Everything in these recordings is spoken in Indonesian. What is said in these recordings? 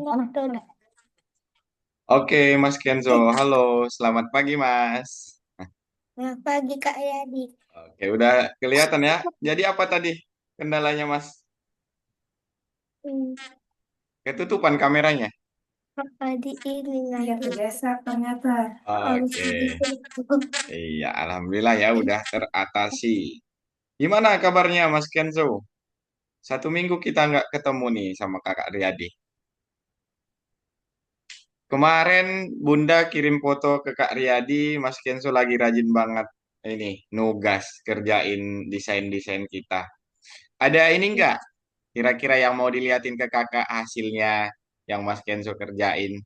Udah. Oke, Mas Kenzo. Halo, selamat pagi, Mas. Selamat pagi Kak Yadi. Oke, udah kelihatan ya. Jadi apa tadi kendalanya, Mas? Hmm, Ketutupan kameranya. Apa di ini Iya, lagi? tergeser ternyata. Harus Oke. ditutup. Iya, alhamdulillah ya udah teratasi. Gimana kabarnya, Mas Kenzo? 1 minggu kita nggak ketemu nih sama Kakak Riyadi. Kemarin Bunda kirim foto ke Kak Riyadi, Mas Kenzo lagi rajin banget ini nugas kerjain desain-desain kita. Ada ini enggak? Kira-kira yang mau diliatin ke kakak hasilnya yang Mas Kenzo kerjain.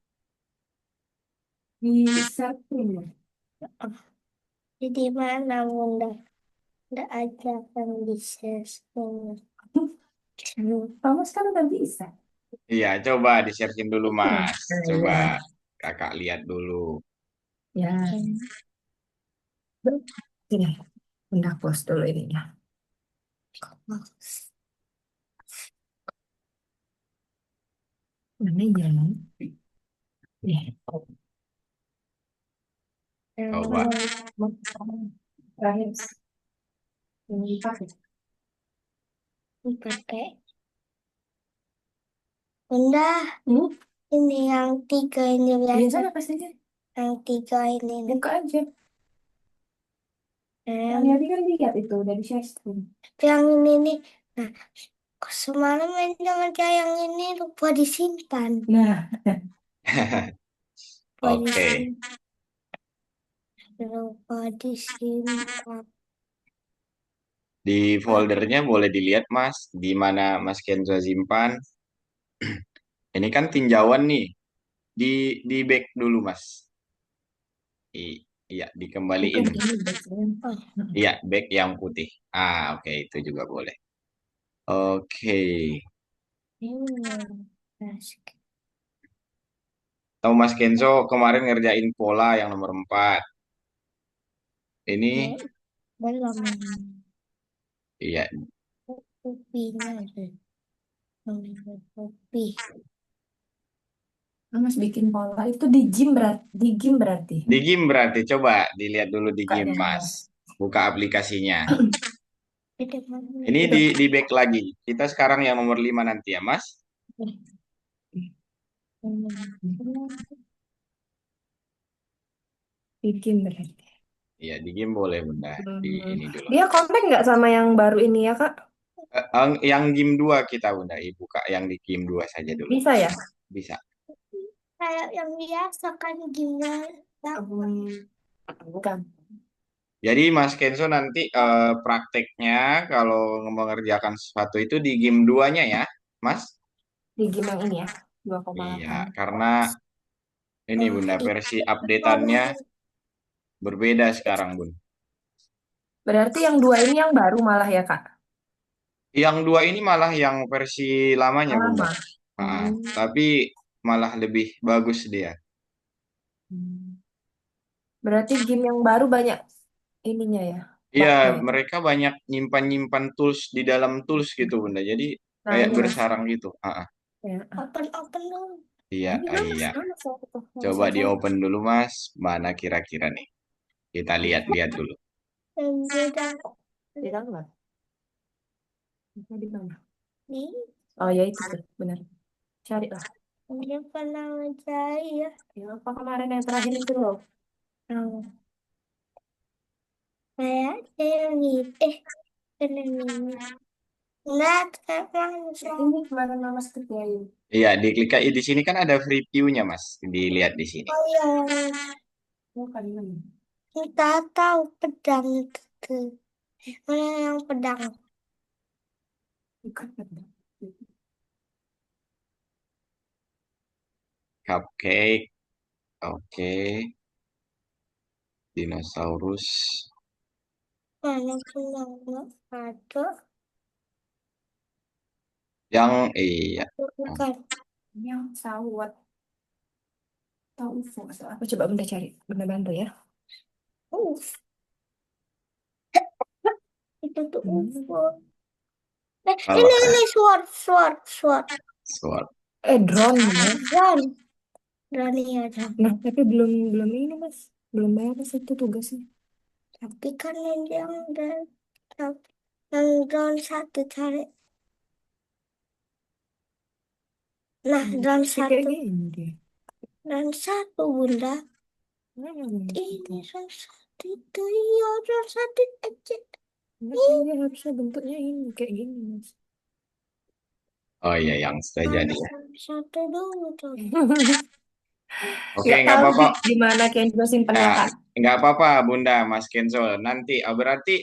Bisa tuh. Jadi mana Bunda? Udah aja kan bisa semua. Kamu sekarang udah bisa. Iya, coba di-sharein dulu Mas. Coba Iya. kakak lihat dulu. Ya, ini. Udah post dulu ininya. Mana ya? Nih. Coba. Terakhir. Ini pakai. Pakai. Bunda, Hmm? ini yang tiga ini Iya, biasa. sana pasti aja. Yang tiga ini. Buka aja. Yang Em, tadi kan lihat itu udah di share screen. yang ini nih. Nah, semalam jangan kayak yang ini lupa disimpan. Nah, Lupa Oke. disimpan. Lupa disimpan. Di foldernya boleh dilihat Mas, di mana Mas Kenzo simpan. Ini kan tinjauan nih. Di back dulu Mas. Iya, bukan dikembaliin. ini biasanya. Oh, Iya, back yang putih. Oke, itu juga boleh. Oke. ini. Asik. Tahu Mas Kenzo kemarin ngerjain pola yang nomor 4. Ini, Belum iya, kopinya deh. Kopi. Mas bikin pola itu di gym di gym berarti. di game berarti. Coba dilihat dulu di game, Bukanya Mas. ya. Buka aplikasinya. Itu mana? Ini Itu. di back lagi. Kita sekarang yang nomor 5 nanti ya, Mas. Bikin berarti. Iya, di game boleh, Bunda. Di Hmm. ini dulu. Dia kontak nggak sama yang baru ini ya, Kak? Yang game 2 kita, Bunda. Buka yang di game 2 saja dulu. Bisa ya? Bisa. Kayak yang biasa kan gimana? Bukan. Jadi Mas Kenzo nanti prakteknya kalau mengerjakan sesuatu itu di game 2-nya ya, Mas. Di game yang ini ya, Iya, 2,8. karena ini Oh, Bunda itu versi updateannya berbeda sekarang, Bun. Berarti yang dua ini yang baru malah ya, Kak? Yang 2 ini malah yang versi lamanya, Bunda. Lama. Ah, Hmm. tapi malah lebih bagus dia. Hmm. Berarti game yang baru banyak ininya ya, Iya, bugnya ya. mereka banyak nyimpan-nyimpan tools di dalam tools gitu, Bunda. Jadi Nah kayak ini Mas, bersarang gitu. ya. open dulu. Iya, Ini Mas, iya. Mas aku tuh nggak bisa Coba di cari. open dulu, Mas. Mana kira-kira nih? Kita lihat-lihat dulu. Dan beda Di dalam nggak? Bisa di mana? di Oh ya itu tuh, benar. Cari lah. dia pernah mencari ya. Ya apa kemarin yang terakhir itu loh? Oh, kayak yang ini. Kan yang ini. Enggak, kan Ini kemarin Mama kerjain. Iya, diklik di sini kan ada previewnya, Mas. Dilihat di sini. oh yang Oh kali ini. kita tahu pedang itu. Mana yang pedang? Bukan kan? Cupcake. Oke. Dinosaurus. Mana pedangnya? Ada. Yang iya. Oh, Bukan. Ini yang sawat. Tahu UFO. Aku coba benda cari. Benda bantu ya. Uh, itu tuh UFO. kalau Ini sword. sword. Drone, Mas. Drone. Drone ya drone. Nah, tapi belum belum ini, Mas. Belum beres itu tugasnya. Tapi kan yang drone satu cari. Nah, drone Tapi kayak satu. gini dia. Drone satu, Bunda. Mana belum itu? Ini drone satu itu. Iya, drone satu aja. Enggak kan dia harusnya bentuknya ini kayak gini, Mas. Oh iya, yang sudah jadi ya. Drone satu dulu tuh. Oke, Nggak nggak tahu apa-apa. sih di mana Kenzo simpennya, Nah, Kak. nggak apa-apa, Bunda, Mas Kenzo. Nanti, berarti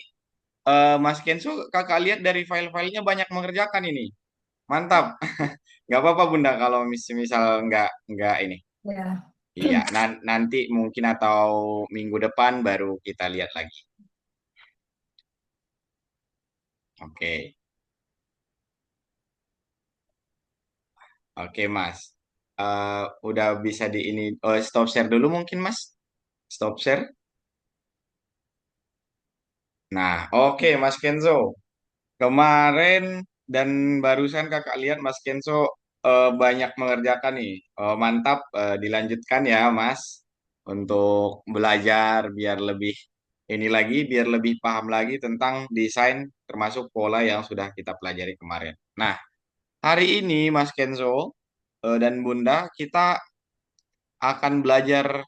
Mas Kenzo, kakak lihat dari file-filenya banyak mengerjakan ini. Mantap. Nggak apa-apa, Bunda, kalau misal nggak ini. Ya. Iya, nanti mungkin atau minggu depan baru kita lihat lagi. Oke, oke, Mas. Udah bisa di ini. Oh, stop share dulu mungkin, Mas. Stop share. Nah, oke, Mas Kenzo. Kemarin dan barusan kakak lihat Mas Kenzo banyak mengerjakan nih. Mantap, dilanjutkan ya Mas untuk belajar biar lebih ini lagi, biar lebih paham lagi tentang desain termasuk pola yang sudah kita pelajari kemarin. Nah, hari ini Mas Kenzo dan Bunda kita akan belajar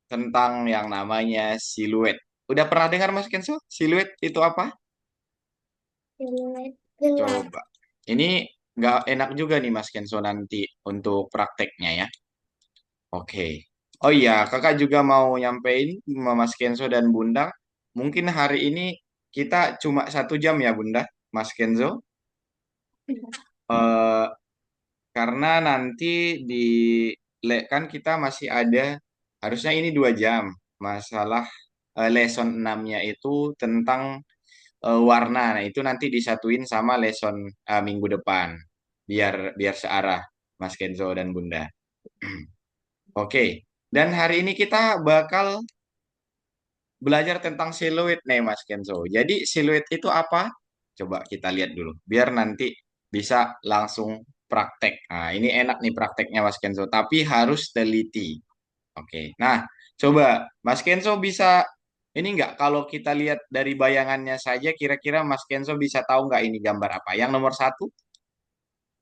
tentang yang namanya siluet. Udah pernah dengar Mas Kenzo? Siluet itu apa? Gelas. Gelas. Coba. Ini nggak enak juga nih Mas Kenzo nanti untuk prakteknya ya. Oke. Oh iya, kakak juga mau nyampein sama Mas Kenzo dan Bunda. Mungkin hari ini kita cuma 1 jam ya Bunda, Mas Kenzo. Eh, karena nanti di kan kita masih ada, harusnya ini 2 jam. Masalah lesson 6-nya itu tentang warna. Nah, itu nanti disatuin sama lesson minggu depan. Biar biar searah, Mas Kenzo dan Bunda. Oke. Dan hari ini kita bakal belajar tentang siluet nih, Mas Kenzo. Jadi siluet itu apa? Coba kita lihat dulu. Biar nanti bisa langsung praktek. Nah, ini enak nih prakteknya, Mas Kenzo. Tapi harus teliti. Oke. Nah, coba Mas Kenzo bisa ini nggak kalau kita lihat dari bayangannya saja kira-kira Mas Kenzo bisa tahu nggak ini gambar apa? Yang nomor satu,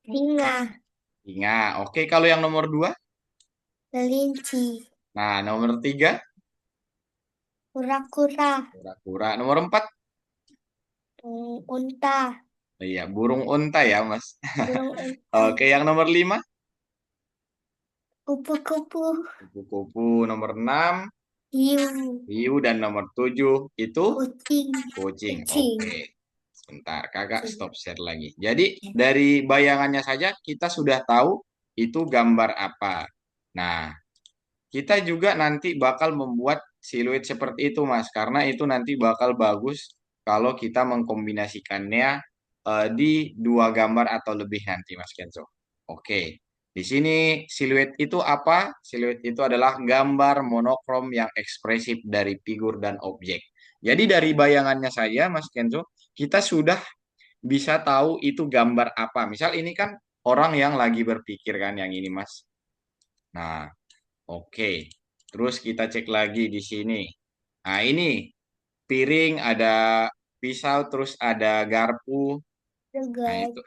Singa. singa. Oke, kalau yang nomor dua, Kelinci. nah nomor tiga, Kura-kura. kura-kura. Nomor empat, Unta. oh iya burung unta ya Mas. Burung unta. Oke, yang nomor lima, Kupu-kupu. kupu-kupu. Nomor enam, Hiu. hiu dan nomor tujuh itu Kucing. kucing. Kucing. Oke. Sebentar, kakak stop share lagi. Jadi dari bayangannya saja kita sudah tahu itu gambar apa. Nah, kita juga nanti bakal membuat siluet seperti itu, Mas, karena itu nanti bakal bagus kalau kita mengkombinasikannya di 2 gambar atau lebih nanti, Mas Kenzo. Oke, di sini siluet itu apa? Siluet itu adalah gambar monokrom yang ekspresif dari figur dan objek. Jadi dari bayangannya saja, Mas Kenzo, kita sudah bisa tahu itu gambar apa. Misal ini kan orang yang lagi berpikir kan, yang ini, Mas. Nah, oke. Terus kita cek lagi di sini. Nah, ini piring, ada pisau, terus ada garpu. Nah, Juga. itu.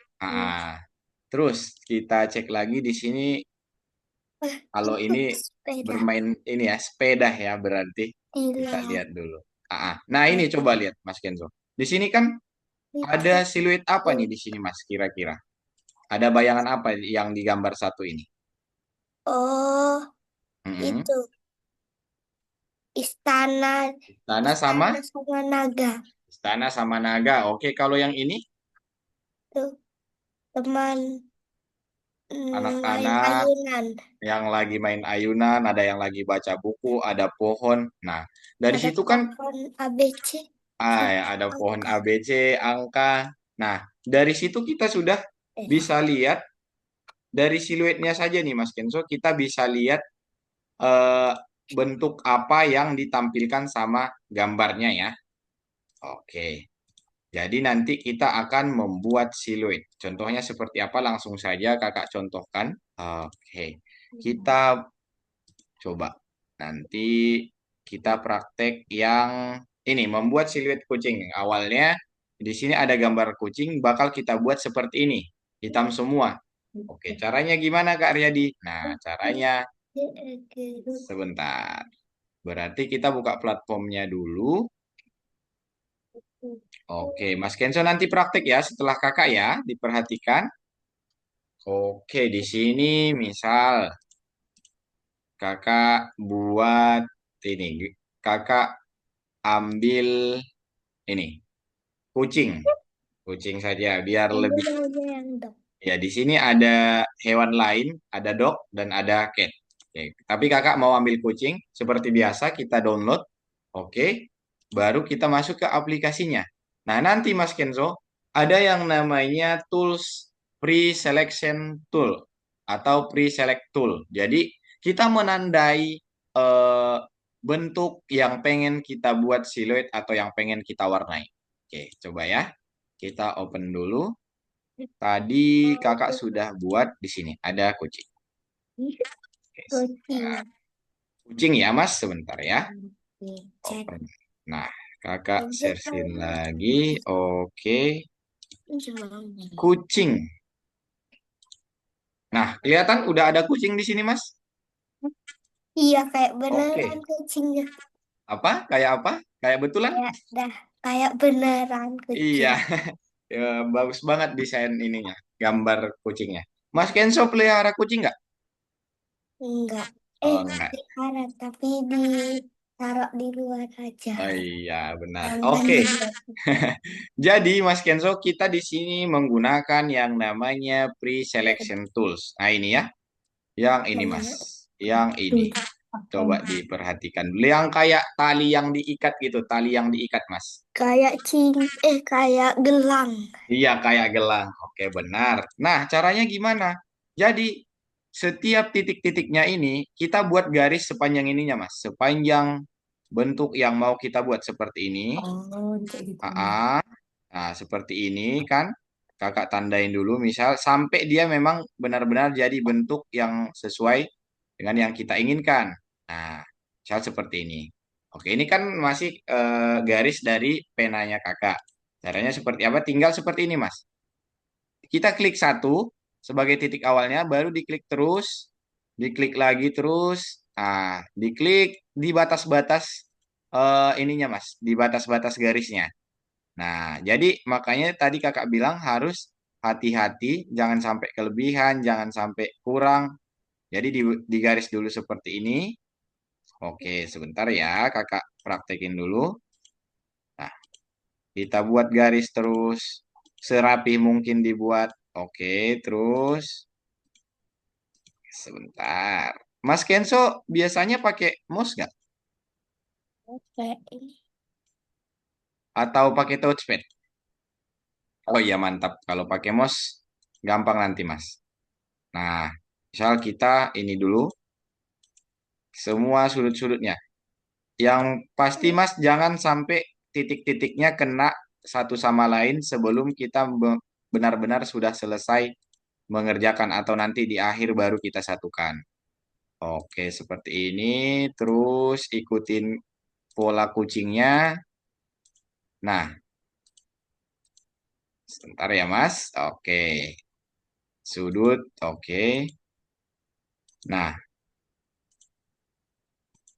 Terus kita cek lagi di sini. Kalau Itu ini sepeda. bermain ini ya, sepeda ya berarti. Kita Tidak. lihat dulu. Nah, ini coba lihat Mas Kenzo. Di sini kan ada Itu. siluet apa nih di sini Mas kira-kira? Ada bayangan apa yang digambar satu ini? Oh, Mm-mm. itu. Istana. Istana sama Istana sama naga. istana sama naga. Oke, kalau yang ini Tuh, teman main anak-anak ayunan. yang lagi main ayunan, ada yang lagi baca buku, ada pohon. Nah, dari Ada situ kan pohon ABC. ya, ada pohon Angka. ABC, angka. Nah, dari situ kita sudah Eh, bisa lihat dari siluetnya saja nih Mas Kenzo, kita bisa lihat eh, bentuk apa yang ditampilkan sama gambarnya ya. Oke. Jadi nanti kita akan membuat siluet. Contohnya seperti apa? Langsung saja kakak contohkan. Oke, kita coba nanti kita praktek yang ini membuat siluet kucing. Awalnya di sini ada gambar kucing, bakal kita buat seperti ini, hitam semua. Oke, caranya gimana Kak Riyadi? Nah, caranya sebentar. Berarti kita buka platformnya dulu. Oke, Mas Kenzo nanti praktek ya setelah kakak ya, diperhatikan. Oke, di sini misal kakak buat ini, kakak ambil ini, kucing, kucing saja biar Ini lebih. aja yang dok. Ya, di sini ada hewan lain, ada dog dan ada cat. Oke, tapi kakak mau ambil kucing, seperti biasa kita download. Oke, baru kita masuk ke aplikasinya. Nah, nanti Mas Kenzo, ada yang namanya tools pre-selection tool atau pre-select tool. Jadi, kita menandai eh, bentuk yang pengen kita buat siluet atau yang pengen kita warnai. Oke, coba ya. Kita open dulu. Tadi kakak sudah buat di sini ada kucing. Oke, Kucing. kucing ya Mas, sebentar ya. Oke, cek. Open. Nah, kakak Lanjut searching lagi. lagi. Oke, Cuma kucing. Nah, kelihatan udah ada kucing di sini Mas. iya, kayak beneran Oke, kucingnya. apa? Kayak apa? Kayak betulan? Kayak dah, kayak beneran Iya, kucing. ya, bagus banget desain ininya, gambar kucingnya. Mas Kenzo pelihara kucing nggak? Enggak. Oh, enggak. Pelihara, tapi ditaruh di luar aja. Oh iya, benar. Aman Oke. di luar. Jadi, Mas Kenzo, kita di sini menggunakan yang namanya pre-selection tools. Nah, ini ya, yang ini, Mas. Kayak Yang ini. duit. Coba diperhatikan dulu. Yang kayak tali yang diikat gitu, tali yang diikat, Mas. Kayak kayak gelang. Iya, kayak gelang. Oke, benar. Nah, caranya gimana? Jadi, setiap titik-titiknya ini, kita buat garis sepanjang ininya, Mas. Sepanjang bentuk yang mau kita buat seperti ini. Oh, kayak gitu. AA. Nah, seperti ini kan. Kakak tandain dulu misal sampai dia memang benar-benar jadi bentuk yang sesuai dengan yang kita inginkan. Nah, misal seperti ini. Oke, ini kan masih garis dari penanya kakak. Caranya seperti apa? Tinggal seperti ini, Mas. Kita klik satu sebagai titik awalnya, baru diklik terus, diklik lagi terus. Nah, diklik di batas-batas ininya, Mas, di batas-batas garisnya. Nah, jadi makanya tadi kakak bilang harus hati-hati, jangan sampai kelebihan, jangan sampai kurang. Jadi di garis dulu seperti ini. Oke, sebentar ya, kakak praktekin dulu. Nah, kita buat garis terus serapi mungkin dibuat. Oke, terus sebentar. Mas Kenso biasanya pakai mouse nggak? Kayak ini. Atau pakai touchpad? Oh iya, mantap. Kalau pakai mouse, gampang nanti, Mas. Nah, misal kita ini dulu. Semua sudut-sudutnya. Yang pasti Mas jangan sampai titik-titiknya kena satu sama lain sebelum kita benar-benar sudah selesai mengerjakan atau nanti di akhir baru kita satukan. Oke, seperti ini. Terus ikutin pola kucingnya. Nah, sebentar ya Mas. Oke, sudut. Oke. Nah,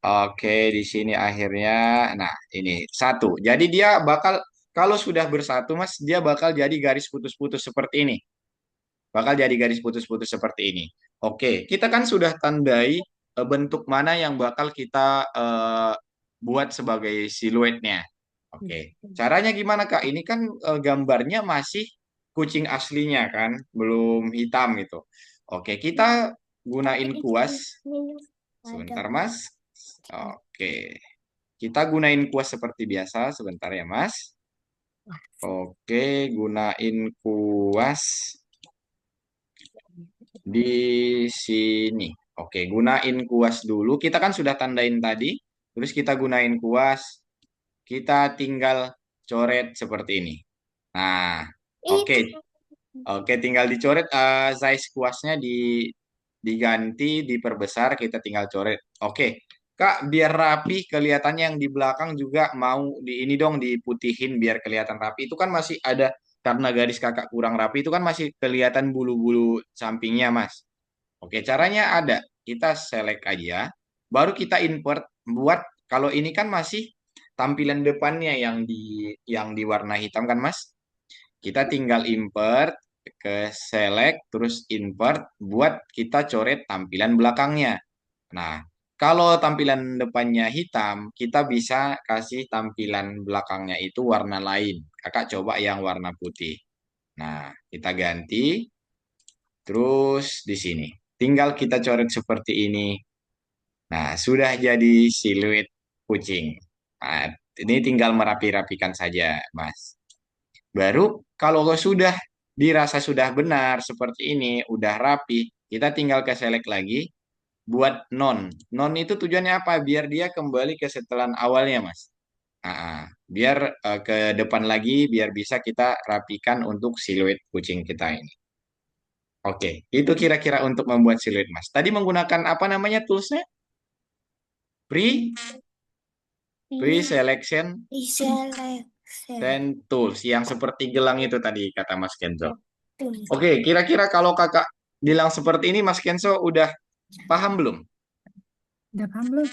oke, di sini akhirnya, nah ini satu. Jadi dia bakal, kalau sudah bersatu Mas, dia bakal jadi garis putus-putus seperti ini. Bakal jadi garis putus-putus seperti ini. Oke, kita kan sudah tandai bentuk mana yang bakal kita buat sebagai siluetnya. Oke, caranya gimana Kak? Ini kan gambarnya masih kucing aslinya kan, belum hitam gitu. Oke, kita Tapi gunain di kuas. sini ada. Sebentar Mas. Oke. Kita gunain kuas seperti biasa, sebentar ya Mas. Oke, gunain kuas di sini. Oke, gunain kuas dulu. Kita kan sudah tandain tadi. Terus kita gunain kuas. Kita tinggal coret seperti ini. Nah, oke. Itu. Oke, tinggal dicoret size kuasnya di diganti, diperbesar, kita tinggal coret. Oke, Kak, biar rapi kelihatannya yang di belakang juga mau di ini dong diputihin biar kelihatan rapi. Itu kan masih ada karena garis kakak kurang rapi itu kan masih kelihatan bulu-bulu sampingnya, Mas. Oke, caranya ada. Kita select aja, baru kita invert buat kalau ini kan masih tampilan depannya yang di warna hitam kan, Mas? Kita tinggal invert ke select terus invert buat kita coret tampilan belakangnya. Nah, kalau tampilan depannya hitam, kita bisa kasih tampilan belakangnya itu warna lain. Kakak coba yang warna putih. Nah, kita ganti terus di sini. Tinggal kita coret seperti ini. Nah, sudah jadi siluet kucing. Nah, ini tinggal merapi-rapikan saja, Mas. Baru kalau sudah dirasa sudah benar seperti ini, udah rapi, kita tinggal ke select lagi buat non. Non itu tujuannya apa? Biar dia kembali ke setelan awalnya, Mas. Biar ke depan lagi, biar bisa kita rapikan untuk siluet kucing kita ini. Oke, itu kira-kira untuk membuat siluet, Mas. Tadi menggunakan apa namanya toolsnya? Pre Pre-selection Diselection. and tools yang seperti gelang itu tadi kata Mas Kenzo. Tuh. Oke, kira-kira kalau kakak bilang seperti ini, Mas Kenzo udah paham belum? Udah paham belum?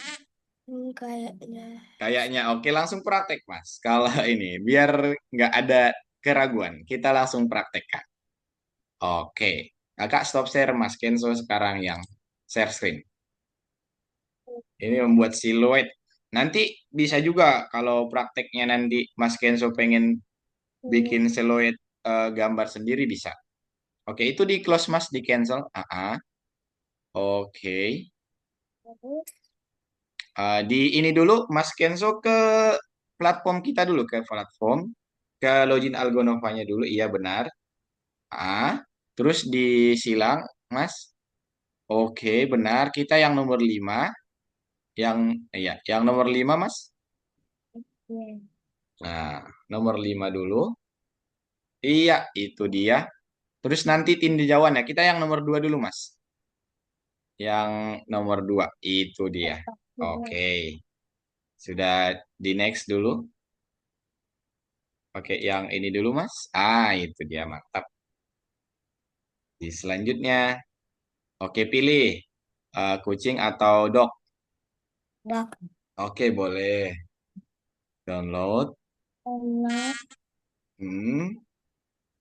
Kayaknya. Kayaknya oke, langsung praktek, Mas. Kalau ini biar nggak ada keraguan, kita langsung praktekkan. Oke, kakak stop share, Mas Kenzo sekarang yang share screen. Ini membuat siluet. Nanti bisa juga kalau prakteknya nanti Mas Kenzo pengen bikin siluet gambar sendiri bisa. Oke, itu di close, Mas, di cancel. Oke. Di ini dulu Mas Kenzo ke platform kita dulu ke platform ke login Algonovanya dulu. Iya benar. Ah, terus disilang, Mas. Oke, benar. Kita yang nomor 5, yang iya, yang nomor 5, Mas. Nah, nomor 5 dulu. Iya, itu dia. Terus nanti tinjauan ya. Kita yang nomor 2 dulu, Mas. Yang nomor 2 itu dia. Oke. Sudah di next dulu. Oke, yang ini dulu, Mas. Itu dia, mantap. Di selanjutnya, oke, pilih kucing atau dog. Dok. Oke, boleh. Download. Download Hmm.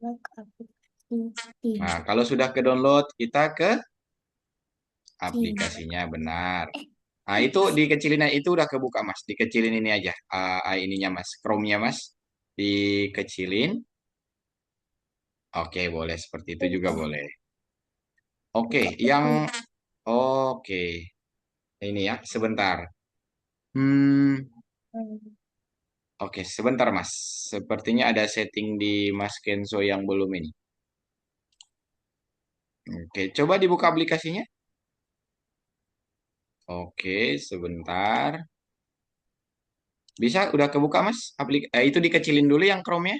aplikasi. Nah, kalau sudah ke download, kita ke aplikasinya, benar. Nah, itu dikecilin itu udah kebuka, Mas. Dikecilin ini aja. Ininya, Mas. Chrome-nya, Mas. Dikecilin. Oke, boleh. Seperti itu juga boleh. Oke, yang oke. Ini ya, sebentar. Hmm, oke, sebentar, Mas. Sepertinya ada setting di Mas Kenzo yang belum ini. Oke, coba dibuka aplikasinya. Oke, sebentar. Bisa, udah kebuka, Mas? Itu dikecilin dulu yang Chrome-nya.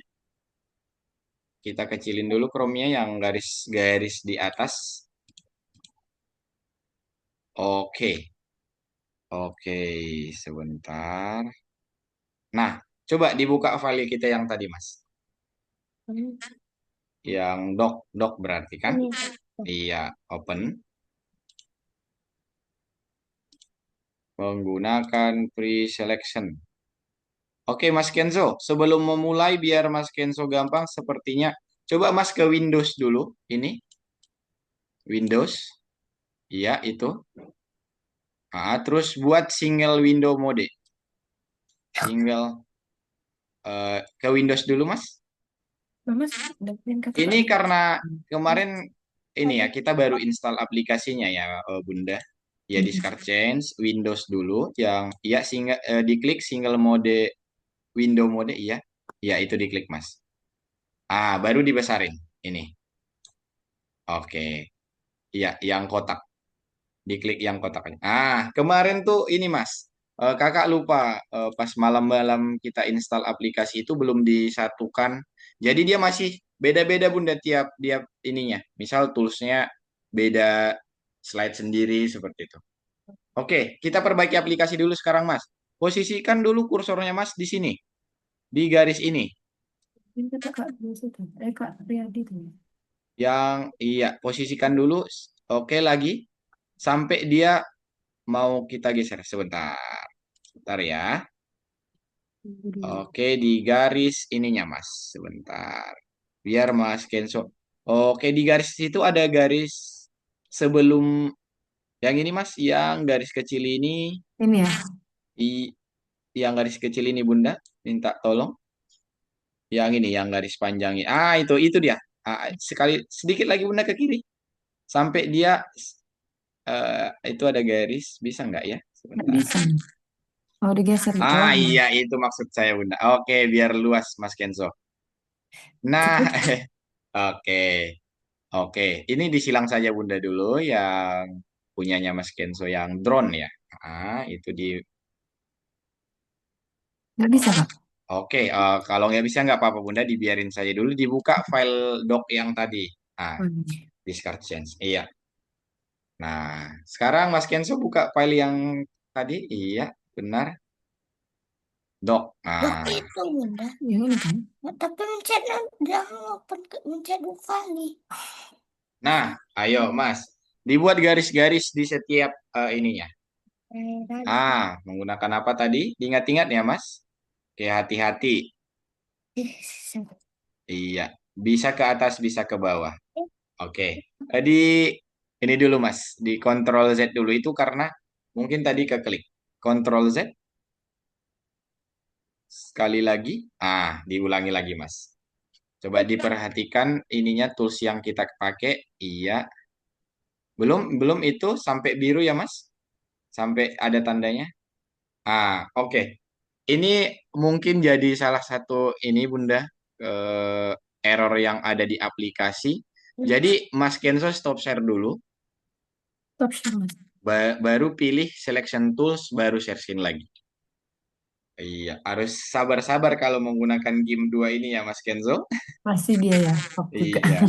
Kita kecilin dulu Chrome-nya yang garis-garis di atas. Oke, oke, sebentar. Nah, coba dibuka file kita yang tadi, Mas. Yang doc berarti kan? Iya, open. Menggunakan pre-selection. Oke, Mas Kenzo, sebelum memulai biar Mas Kenzo gampang, sepertinya coba Mas ke Windows dulu. Ini Windows, iya itu. Terus buat single window mode. Single ke Windows dulu, Mas. Mas, udah pengen kata Ini Pak. karena kemarin ini ya kita baru install aplikasinya ya, Bunda. Ya di start change Windows dulu, yang ya diklik single mode window mode, iya. Ya itu diklik, Mas. Baru dibesarin ini. Oke. Iya, yang kotak. Diklik yang kotaknya. Kemarin tuh ini, Mas. Kakak lupa pas malam-malam kita install aplikasi itu belum disatukan. Jadi dia masih beda-beda, Bunda, tiap ininya. Misal toolsnya beda slide sendiri seperti itu. Oke, kita perbaiki aplikasi dulu sekarang, Mas. Posisikan dulu kursornya Mas di sini, di garis ini. Ini kata Kak Biasa tuh. Kak Riyadi tuh. Yang iya, posisikan dulu. Oke, lagi sampai dia mau kita geser sebentar. Sebentar ya. Oke, di garis ininya, Mas. Sebentar. Biar Mas Kenso. Oke, di garis itu ada garis sebelum yang ini, Mas. Yang garis kecil ini. Ini ya. I, yang garis kecil ini, Bunda. Minta tolong. Yang ini, yang garis panjang ini. Ah, itu dia. Sekali sedikit lagi Bunda ke kiri. Sampai dia itu ada garis. Bisa nggak ya? Nggak Sebentar. bisa. Oh, digeser gitu. Ah, Oh, iya, itu maksud saya, Bunda. Oke, biar luas, Mas Kenzo. Nah, cepet. oke. Oke, ini disilang saja Bunda dulu yang punyanya Mas Kenzo yang drone ya. Itu di. Nggak bisa, Kak. Oke, kalau nggak bisa nggak apa-apa Bunda, dibiarin saja dulu. Dibuka file doc yang tadi. Ah, Oh, ini. discard change. Iya. Nah, sekarang Mas Kenzo buka file yang tadi. Iya, benar. Doc. Dok Nah, itu bunda. Yang ini kan. Nah, tapi mencetnya udah open mencet 2 kali. nah, ayo Mas, dibuat garis-garis di setiap ininya. Tadi. Menggunakan apa tadi? Diingat-ingat ya Mas. Oke, hati-hati. Eh, Iya, bisa ke atas, bisa ke bawah. Oke, di ini dulu Mas, di Ctrl Z dulu itu karena mungkin tadi keklik. Ctrl Z, sekali lagi. Diulangi lagi Mas. Coba diperhatikan ininya tools yang kita pakai. Iya, belum belum itu sampai biru ya Mas? Sampai ada tandanya. Oke. Ini mungkin jadi salah satu ini Bunda error yang ada di aplikasi. Jadi Mas Kenzo stop share dulu, Top share, Mas. baru pilih selection tools, baru share screen lagi. Iya, harus sabar-sabar kalau menggunakan game 2 ini ya Mas Kenzo. Pasti dia ya. Top juga. Iya.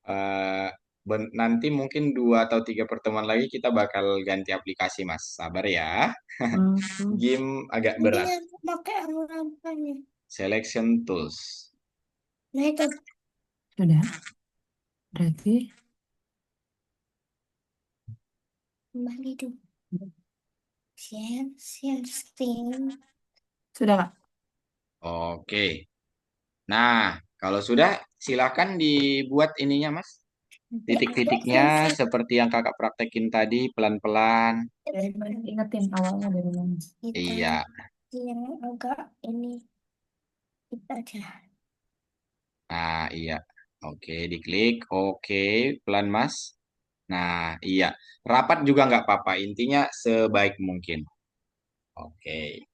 Eh, Nanti mungkin 2 atau 3 pertemuan lagi kita bakal ganti aplikasi Mas. Sabar ya. Hmm. Game agak Jadi berat. aku pakai apa-apanya. Selection tools. Nah itu Sudah. Berarti. kembali tuh. Share screen. Sudah, Kak. Oke. Nah, kalau sudah silakan dibuat ininya Mas. Nanti ada Titik-titiknya selesai seperti yang kakak praktekin tadi pelan-pelan. Dari mana? Ingetin awalnya dari mana. kita Iya. yang agak ini kita aja. Iya. Oke, diklik. Oke, pelan Mas. Nah, iya. Rapat juga nggak apa-apa. Intinya sebaik mungkin. Oke.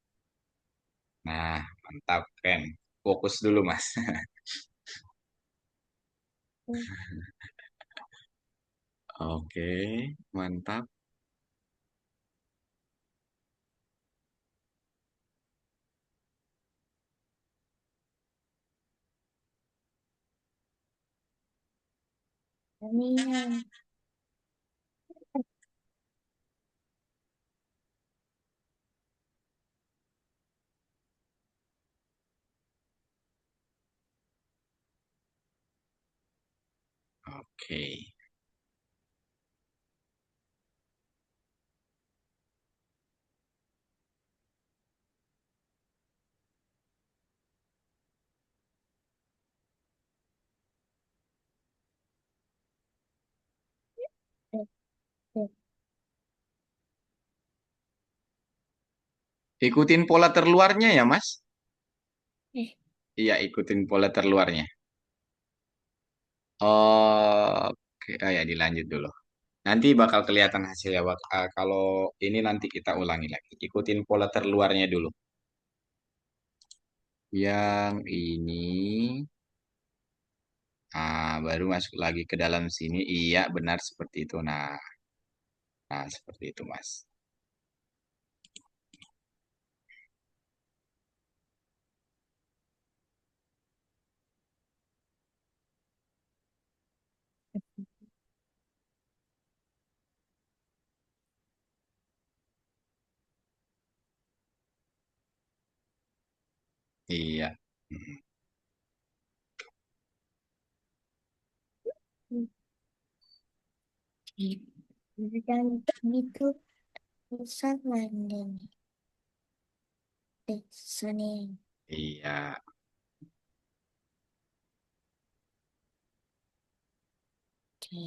Nah, mantap, keren. Fokus dulu, Mas. Oke, mantap. Ini yang Oke. Ikutin pola terluarnya ya, Mas. eh Iya, ikutin pola terluarnya. Oke, ya dilanjut dulu. Nanti bakal kelihatan hasilnya. Kalau ini nanti kita ulangi lagi. Ikutin pola terluarnya dulu. Yang ini, baru masuk lagi ke dalam sini. Iya, benar seperti itu. Nah, seperti itu, Mas. Iya. Dan gitu tulisan mana nih? Sini. Iya. Oke.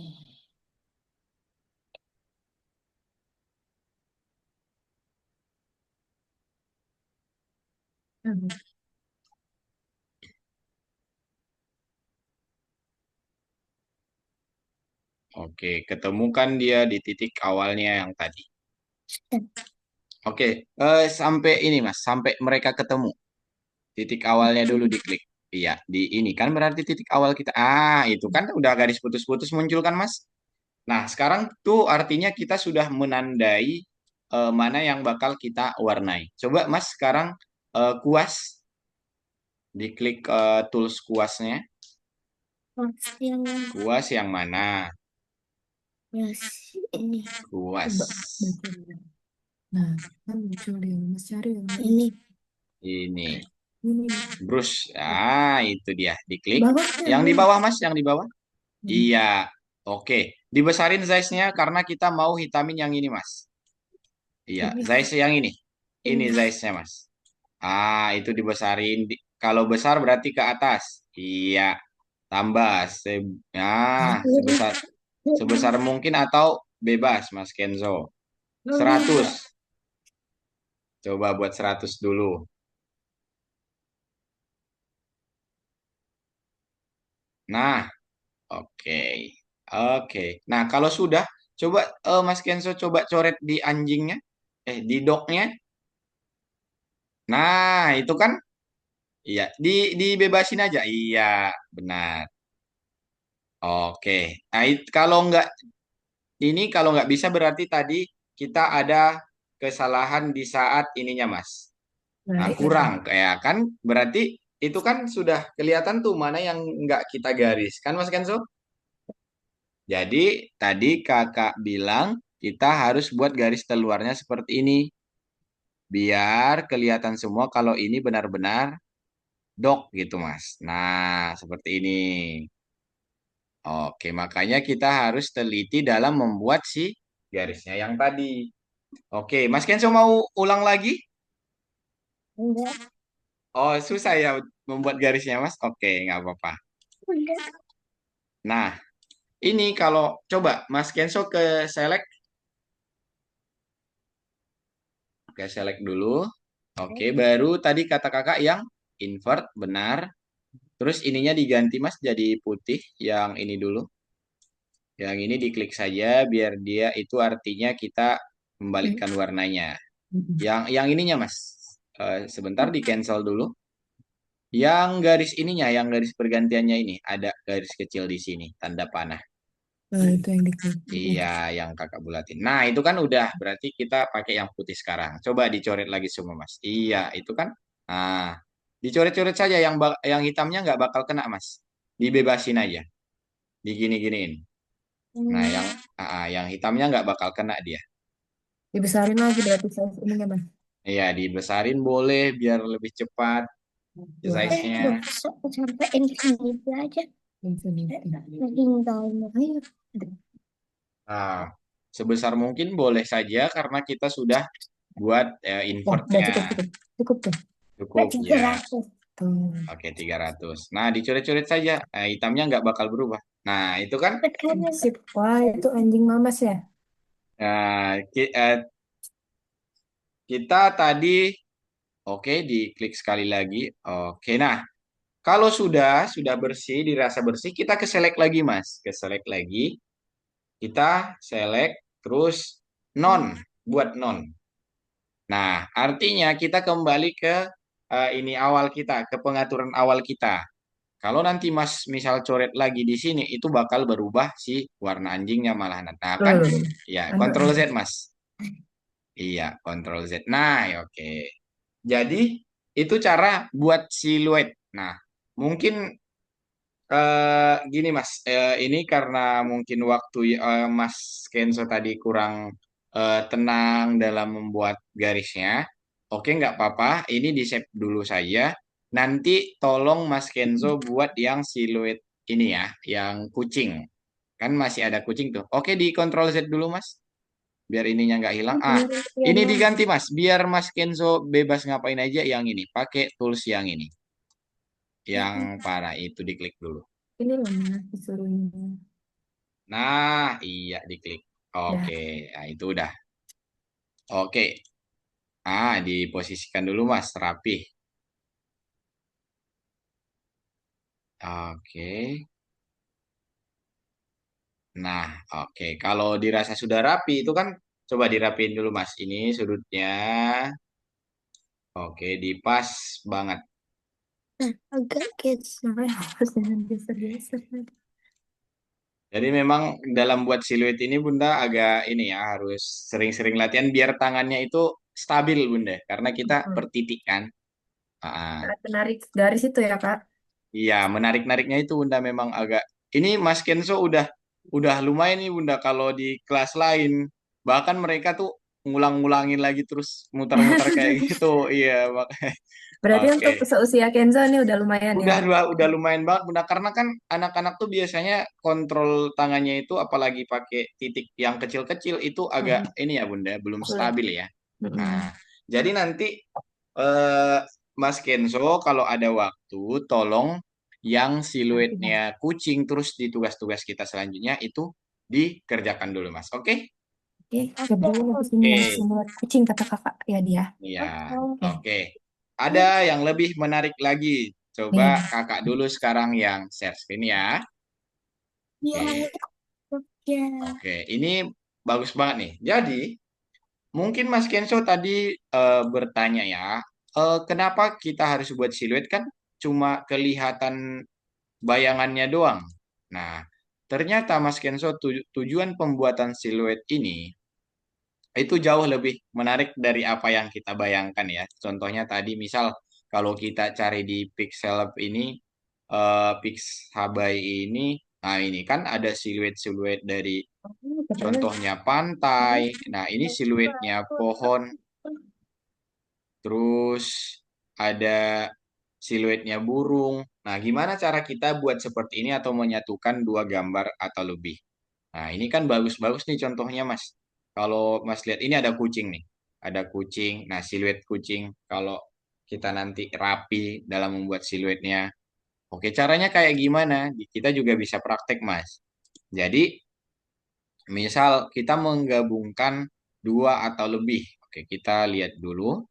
Hmm. Oke, ketemukan dia di titik awalnya yang tadi. Oke, sampai ini Mas, sampai mereka ketemu. Titik awalnya dulu diklik. Iya, di ini kan berarti titik awal kita. Ah, itu kan udah garis putus-putus muncul kan Mas? Nah, sekarang tuh artinya kita sudah menandai mana yang bakal kita warnai. Coba Mas sekarang kuas, diklik tools kuasnya. Masih yang Kuas yang mana? masih ini. Kuas. Coba baca dulu. Nah, kan muncul dia. Mas cari yang Ini Ini. ini. Brush. Ah, itu dia. Diklik. Bawah Yang di ada. bawah Mas, yang di bawah. Hmm. Iya. Oke. Dibesarin size-nya karena kita mau hitamin yang ini Mas. Iya, Ini. size yang ini. Ini Ini. size-nya Mas. Ah, itu dibesarin. Kalau besar berarti ke atas. Iya, tambah. Ah, sebesar sebesar mungkin atau bebas, Mas Kenzo. 100. Coba buat 100 dulu. Nah, oke. Oke. Nah, kalau sudah, coba Mas Kenzo coba coret di anjingnya. Di dognya. Nah, itu kan. Iya, dibebasin aja. Iya, benar. Oke. Nah, kalau nggak bisa berarti tadi kita ada kesalahan di saat ininya, Mas. Nah, Narik kurang ya. kayak kan berarti itu kan sudah kelihatan tuh mana yang nggak kita garis, kan Mas Kenzo? Jadi tadi kakak bilang kita harus buat garis keluarnya seperti ini, biar kelihatan semua kalau ini benar-benar dok gitu, Mas. Nah, seperti ini. Oke, makanya kita harus teliti dalam membuat si garisnya yang tadi. Oke, Mas Kenzo mau ulang lagi? enggak. Oh, susah ya membuat garisnya, Mas? Oke, nggak apa-apa. Udah. Nah, ini kalau coba Mas Kenzo ke select dulu. Oke, baru tadi kata kakak yang invert, benar. Terus ininya diganti, Mas, jadi putih. Yang ini dulu. Yang ini diklik saja biar dia itu artinya kita membalikkan warnanya. Hmm. Yang ininya, Mas. Sebentar di cancel dulu. Yang garis ininya, yang garis pergantiannya ini ada garis kecil di sini, tanda panah. Nah, itu yang diklik. Iya, yang kakak bulatin. Nah, itu kan udah berarti kita pakai yang putih sekarang. Coba dicoret lagi semua, Mas. Iya, itu kan. Nah, dicoret-coret saja yang hitamnya nggak bakal kena, Mas. Dibebasin aja, digini-giniin. Nah, yang hitamnya nggak bakal kena dia. Dibesarin lagi berarti size ininya, Mas. Iya, dibesarin boleh biar lebih cepat Dua. size-nya. Udah sampai infinity aja. Infinity. Tinggal Ayo. Nah, sebesar mungkin boleh saja karena kita sudah buat Oh, udah invertnya. cukup, cukup. Cukup tuh. Cukup, ya. 300. Tuh. Oke, 300. Nah, dicoret-coret saja. Hitamnya nggak bakal berubah. Nah, itu kan. Sip. Wah, itu anjing mamas ya? Kita tadi, oke, diklik sekali lagi. Oke, nah, kalau sudah bersih, dirasa bersih, kita ke select lagi, Mas. Ke select lagi. Kita select, terus buat non. Nah, artinya kita kembali ke ini awal kita, ke pengaturan awal kita. Kalau nanti Mas misal coret lagi di sini, itu bakal berubah si warna anjingnya malah. Nah, Loh, kan loh, loh. ya Aduh, Ctrl Z aduh. Mas. Iya, Ctrl Z. Nah, ya oke. Jadi itu cara buat siluet. Nah, mungkin gini Mas, ini karena mungkin waktu Mas Kenzo tadi kurang tenang dalam membuat garisnya. Oke, nggak apa-apa. Ini di save dulu saja. nanti tolong Mas Kenzo buat yang siluet ini ya, yang kucing. Kan masih ada kucing tuh. Oke, di Ctrl Z dulu Mas, biar ininya nggak hilang. Ini Penelitiannya diganti Mas, biar Mas Kenzo bebas ngapain aja yang ini. Pakai tools yang ini, yang parah itu diklik dulu. ini loh Mas disuruhnya. Nah, iya diklik. Dah. Oke, nah itu udah. Oke, diposisikan dulu Mas, rapih. Oke. Nah, oke. Kalau dirasa sudah rapi, itu kan coba dirapiin dulu Mas. Ini sudutnya. Oke, dipas banget. Nah, agak geser. Apa yang harus dengan geser-geser? Jadi memang dalam buat siluet ini Bunda agak ini ya, harus sering-sering latihan biar tangannya itu stabil Bunda. Karena kita per titik kan. Ah, Saat menarik garis itu ya Kak. iya, menarik-nariknya itu Bunda memang agak. Ini Mas Kenzo udah lumayan nih Bunda kalau di kelas lain. Bahkan mereka tuh ngulang-ngulangin lagi terus muter-muter kayak gitu. Iya, Berarti oke. untuk seusia Kenzo ini udah lumayan ya. Udah lumayan banget Bunda karena kan anak-anak tuh biasanya kontrol tangannya itu apalagi pakai titik yang kecil-kecil itu agak Mm-mm. ini ya Bunda belum Sulit. stabil ya. Nah, Mm-mm. jadi nanti eh, Mas Kenzo kalau ada waktu tolong yang Nanti siluetnya Mas. kucing terus di tugas-tugas kita selanjutnya itu dikerjakan dulu Mas. Oke? Oke, cobain habis ini yang Oke. siluet kucing kata kakak ya dia. Iya. Oke. Oke. Ada yang lebih menarik lagi. Coba Nih. kakak dulu sekarang yang share screen ya. Ya, Oke. ya. Oke, ini bagus banget nih. Jadi, mungkin Mas Kenso tadi bertanya ya, kenapa kita harus buat siluet kan cuma kelihatan bayangannya doang. Nah, ternyata Mas Kenso tujuan pembuatan siluet ini itu jauh lebih menarik dari apa yang kita bayangkan ya. Contohnya tadi misal kalau kita cari di Pixel ini, Pixabay ini, nah ini kan ada siluet-siluet dari contohnya pantai. Nah, ini siluetnya pohon. Terus ada siluetnya burung. Nah, gimana cara kita buat seperti ini atau menyatukan dua gambar atau lebih? Nah, ini kan bagus-bagus nih contohnya, Mas. Kalau Mas lihat ini ada kucing nih. Ada kucing. Nah, siluet kucing kalau kita nanti rapi dalam membuat siluetnya. Oke, caranya kayak gimana? Kita juga bisa praktek, Mas. Jadi, misal kita menggabungkan dua atau lebih. Oke, kita lihat dulu.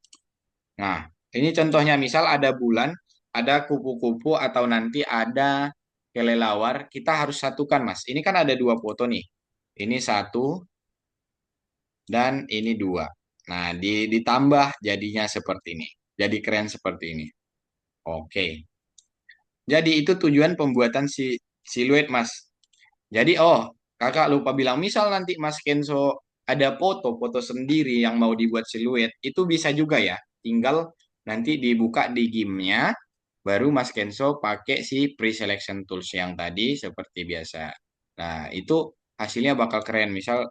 Nah, ini contohnya misal ada bulan, ada kupu-kupu atau nanti ada kelelawar, kita harus satukan, Mas. Ini kan ada dua foto nih. Ini satu dan ini dua. Nah, ditambah jadinya seperti ini. Jadi keren seperti ini. Oke. Jadi itu tujuan pembuatan siluet, Mas. Jadi, kakak lupa bilang, misal nanti Mas Kenzo ada foto-foto sendiri yang mau dibuat siluet, itu bisa juga ya. Tinggal nanti dibuka di game-nya, baru Mas Kenzo pakai si pre-selection tools yang tadi seperti biasa. Nah, itu hasilnya bakal keren. Misal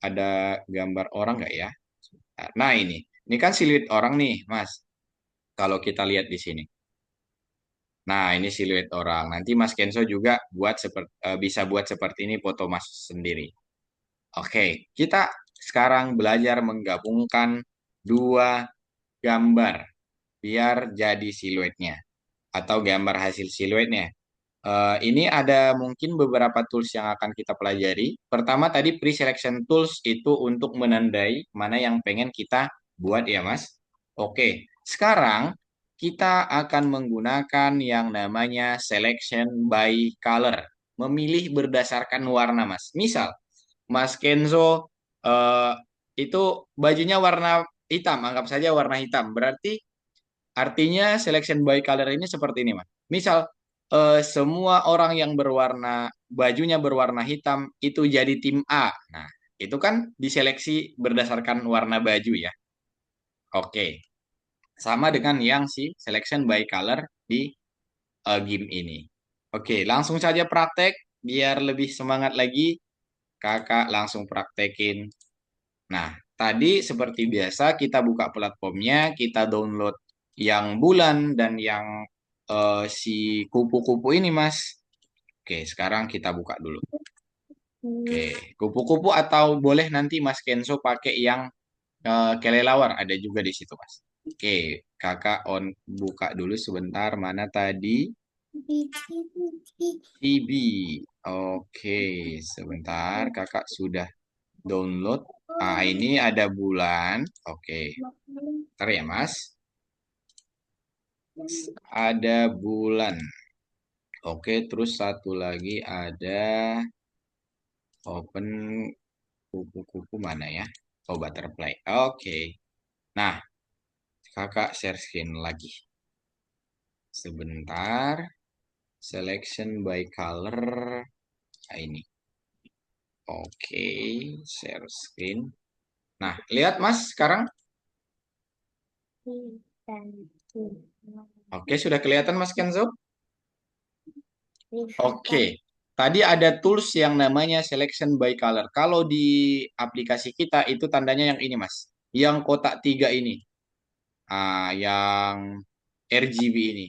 ada gambar orang nggak ya? Nah, ini kan siluet orang nih, Mas. Kalau kita lihat di sini. Nah, ini siluet orang. Nanti Mas Kenzo juga bisa buat seperti ini foto Mas sendiri. Oke, kita sekarang belajar menggabungkan dua gambar biar jadi siluetnya atau gambar hasil siluetnya. Ini ada mungkin beberapa tools yang akan kita pelajari. Pertama tadi pre-selection tools itu untuk menandai mana yang pengen kita buat ya Mas. Oke, sekarang kita akan menggunakan yang namanya selection by color. Memilih berdasarkan warna Mas. Misal, Mas Kenzo eh, itu bajunya warna hitam, anggap saja warna hitam. Berarti artinya selection by color ini seperti ini, Mas. Misal semua orang yang bajunya berwarna hitam itu jadi tim A. Nah, itu kan diseleksi berdasarkan warna baju ya. Oke. Sama dengan yang si selection by color di game ini. Oke, langsung saja praktek biar lebih semangat lagi. Kakak langsung praktekin. Nah, tadi seperti biasa kita buka platformnya, kita download yang bulan dan yang si kupu-kupu ini, Mas. Oke, sekarang kita buka dulu. Oke, kupu-kupu atau boleh nanti Mas Kenzo pakai yang kelelawar ada juga di situ, Mas. Oke, kakak buka dulu sebentar. Mana tadi? TB. Oke, sebentar. Kakak sudah download. Ah, ini ada bulan. Oke, ntar ya, Mas. Ada bulan. Oke, terus satu lagi ada open kupu-kupu mana ya? Oh, butterfly. Oke. Nah, kakak share screen lagi. Sebentar. Selection by color. Nah, ini. Oke, share screen. Nah, lihat Mas sekarang. Oke, sudah kelihatan Mas Kenzo? Oke. Tadi ada tools yang namanya selection by color. Kalau di aplikasi kita itu tandanya yang ini Mas. Yang kotak 3 ini. Yang RGB ini.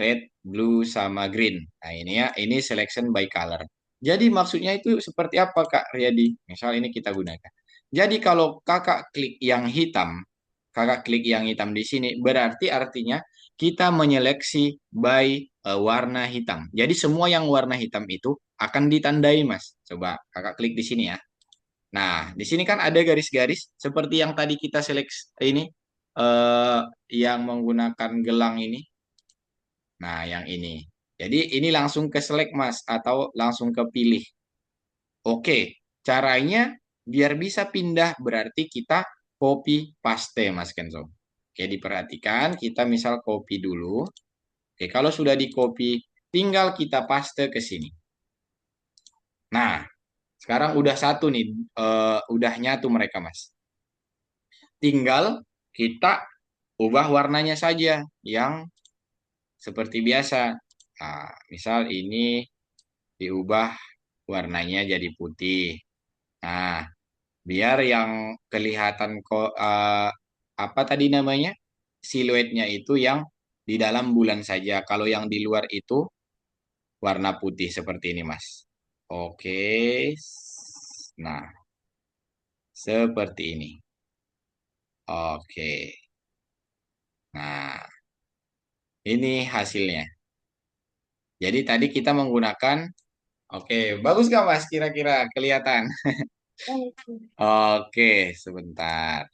Red, blue, sama green. Nah, ini ya, ini selection by color. Jadi maksudnya itu seperti apa Kak Riyadi? Misal ini kita gunakan. Jadi kalau kakak klik yang hitam, kakak klik yang hitam di sini, berarti artinya kita menyeleksi by warna hitam. Jadi semua yang warna hitam itu akan ditandai Mas. Coba kakak klik di sini ya. Nah, di sini kan ada garis-garis seperti yang tadi kita seleksi ini eh, yang menggunakan gelang ini. Nah, yang ini. Jadi ini langsung ke select Mas atau langsung ke pilih. Oke, caranya biar bisa pindah berarti kita copy paste Mas Kenzo. Oke, diperhatikan kita misal copy dulu. Oke, kalau sudah di copy tinggal kita paste ke sini. Nah, sekarang udah satu nih, udah nyatu mereka Mas. Tinggal kita ubah warnanya saja yang seperti biasa. Nah, misal ini diubah warnanya jadi putih. Nah, biar yang kelihatan kok apa tadi namanya? Siluetnya itu yang di dalam bulan saja. Kalau yang di luar itu warna putih seperti ini, Mas. Oke. Nah, seperti ini. Oke. Nah, ini hasilnya. Jadi tadi kita menggunakan oke, bagus gak Mas kira-kira kelihatan? Oke, sebentar.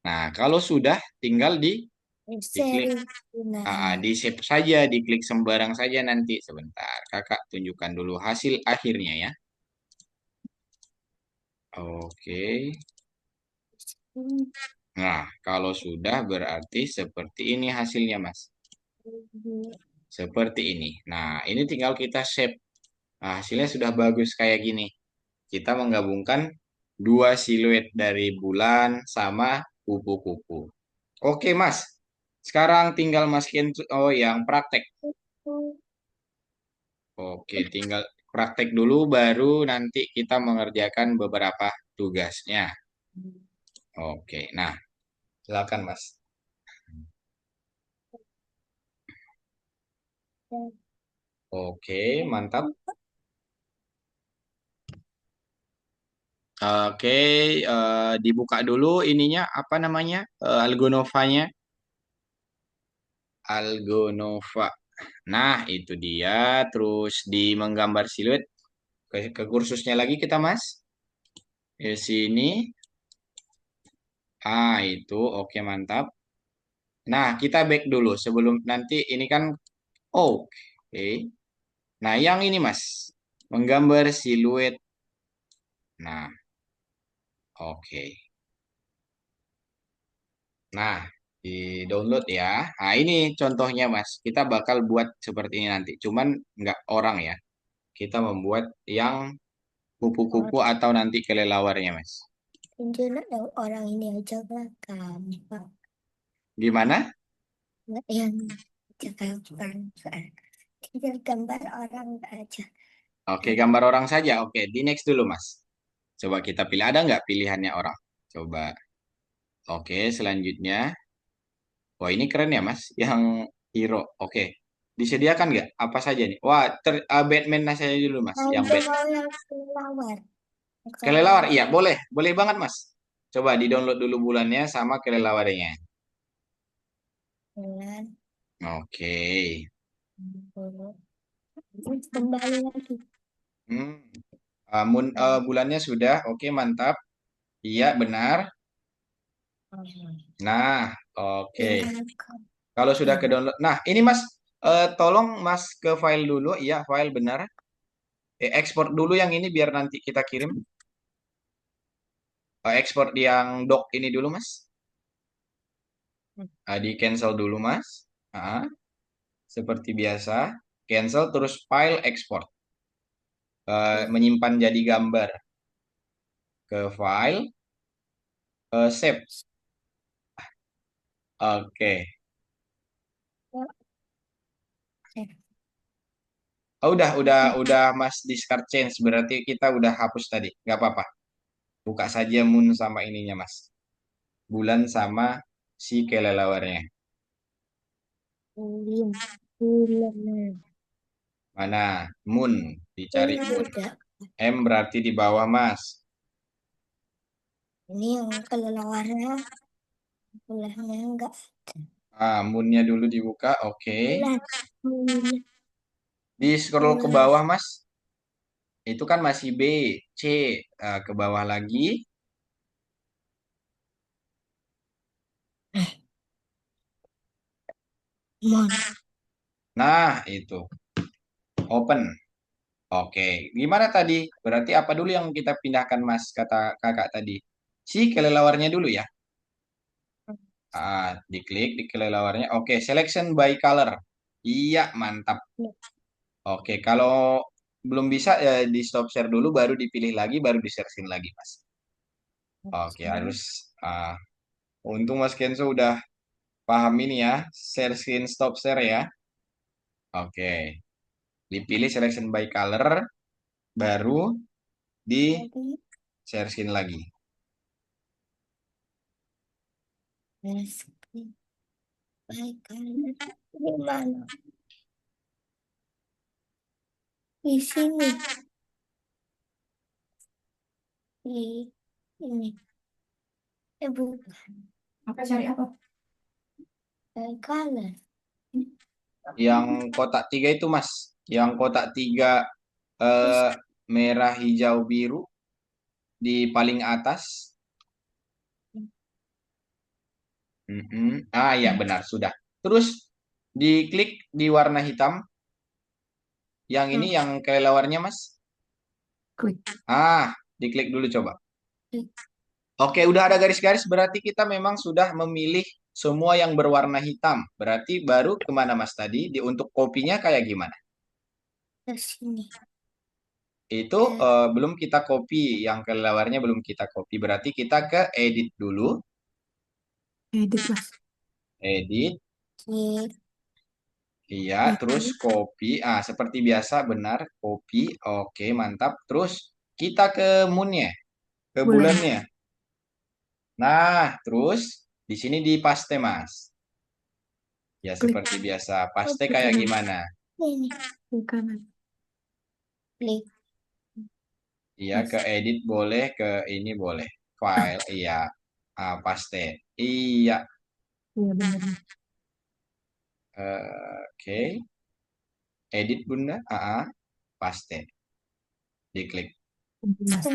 Nah, kalau sudah tinggal diklik di save saja, diklik sembarang saja nanti sebentar. Kakak tunjukkan dulu hasil akhirnya ya. Oke. Nah, kalau sudah berarti seperti ini hasilnya, Mas. Seperti ini. Nah, ini tinggal kita save. Nah, hasilnya sudah bagus kayak gini. Kita menggabungkan dua siluet dari bulan sama kupu-kupu. Oke, Mas. Sekarang tinggal masukin yang praktek. Oke, tinggal praktek dulu baru nanti kita mengerjakan beberapa tugasnya. Oke, nah, silakan Mas. Oke, mantap. Oke, dibuka dulu ininya apa namanya? Algonovanya. Algonova. Nah, itu dia. Terus di menggambar siluet ke kursusnya lagi kita, Mas. Di sini. Itu oke mantap. Nah, kita back dulu sebelum nanti ini kan oke. Nah, yang ini Mas, menggambar siluet. Nah, oke. Nah, di-download ya. Nah, ini contohnya Mas. Kita bakal buat seperti ini nanti. Cuman nggak orang ya. Kita membuat yang kupu-kupu atau nanti kelelawarnya Mas. Tunjukkan orang ini aja lah gampang. Gimana? Nggak yang aja gampang. Tinggal gambar orang aja. Oke, gambar orang saja. Oke, di next dulu Mas. Coba kita pilih. Ada nggak pilihannya orang? Coba. Oke, selanjutnya. Wah, ini keren ya, Mas. Yang hero. Oke. Disediakan nggak? Apa saja nih? Wah, Batman saja dulu, Mas. Nah, Yang itu Bat. mau yang kelelawar. Kelelawar, iya, Kelelawar. boleh. Boleh banget, Mas. Coba di-download dulu bulannya sama kelelawarnya. Bulan. Oke. Terus kembali lagi. Hmm. Bulannya sudah. Oke, mantap. Iya, benar. Nah, oke. Tinggalkan. Kalau sudah ke download. Nah, ini Mas, tolong Mas ke file dulu. Iya, file benar. Ekspor dulu yang ini biar nanti kita kirim. Ekspor yang doc ini dulu, Mas. Di cancel dulu, Mas. Ah, seperti biasa. Cancel terus file export. Menyimpan jadi gambar ke file, save. Oke. Oh, udah Mas discard change. Berarti kita udah hapus tadi. Nggak apa-apa. Buka saja moon sama ininya, Mas. Bulan sama si kelelawarnya. Bulan. Bulan. Mana? Moon. Dicari Ini moon. beda. M berarti di bawah, Mas. Ini yang kelelawarnya. Bulannya enggak. Moonnya dulu dibuka. Oke. Bulan. Bulan. Di scroll ke Bulan. bawah, Mas. Itu kan masih B, C. Ke bawah lagi. Mon. Nah, itu. Open. Oke. Gimana tadi? Berarti apa dulu yang kita pindahkan, Mas? Kata kakak tadi. Si kelelawarnya dulu ya. Diklik di kelelawarnya. Oke, selection by color. Iya, mantap. Oke, kalau belum bisa ya di stop share dulu, baru dipilih lagi, baru di sharein lagi, Mas. Oke, harus. ah, Untung Mas Kenzo udah paham ini ya, share screen, stop share ya. Oke, dipilih selection by color, baru di Jadi, share screen lagi. meski baik kalian di mana? Di sini. Di ini. Bukan. Apa cari apa? Baik kalian. Yang kotak tiga itu, Mas, yang kotak tiga eh, merah, hijau, biru di paling atas. Ya benar sudah. Terus diklik di warna hitam. Yang ini yang kelelawarnya, Mas. Klik. Diklik dulu coba. Klik. Oke, udah ada garis-garis berarti kita memang sudah memilih semua yang berwarna hitam. Berarti baru kemana Mas tadi? Untuk kopinya kayak gimana? Ke sini. Itu belum kita copy, yang kelelawarnya belum kita copy. Berarti kita ke edit dulu. Edit, Mas. Edit, Klik. iya. Terus copy. Seperti biasa benar, copy. Oke, mantap. Terus kita ke moonnya, ke Bulan. bulannya. Nah, terus di sini di paste, Mas. Ya, Klik. seperti biasa. Paste Ke kayak kanan. gimana? Ini. Ke kanan. Klik. Iya, ke edit boleh, ke ini boleh. File, iya. Paste. Iya. Iya, benar. Oke. Edit Bunda. Paste. Diklik. Mas.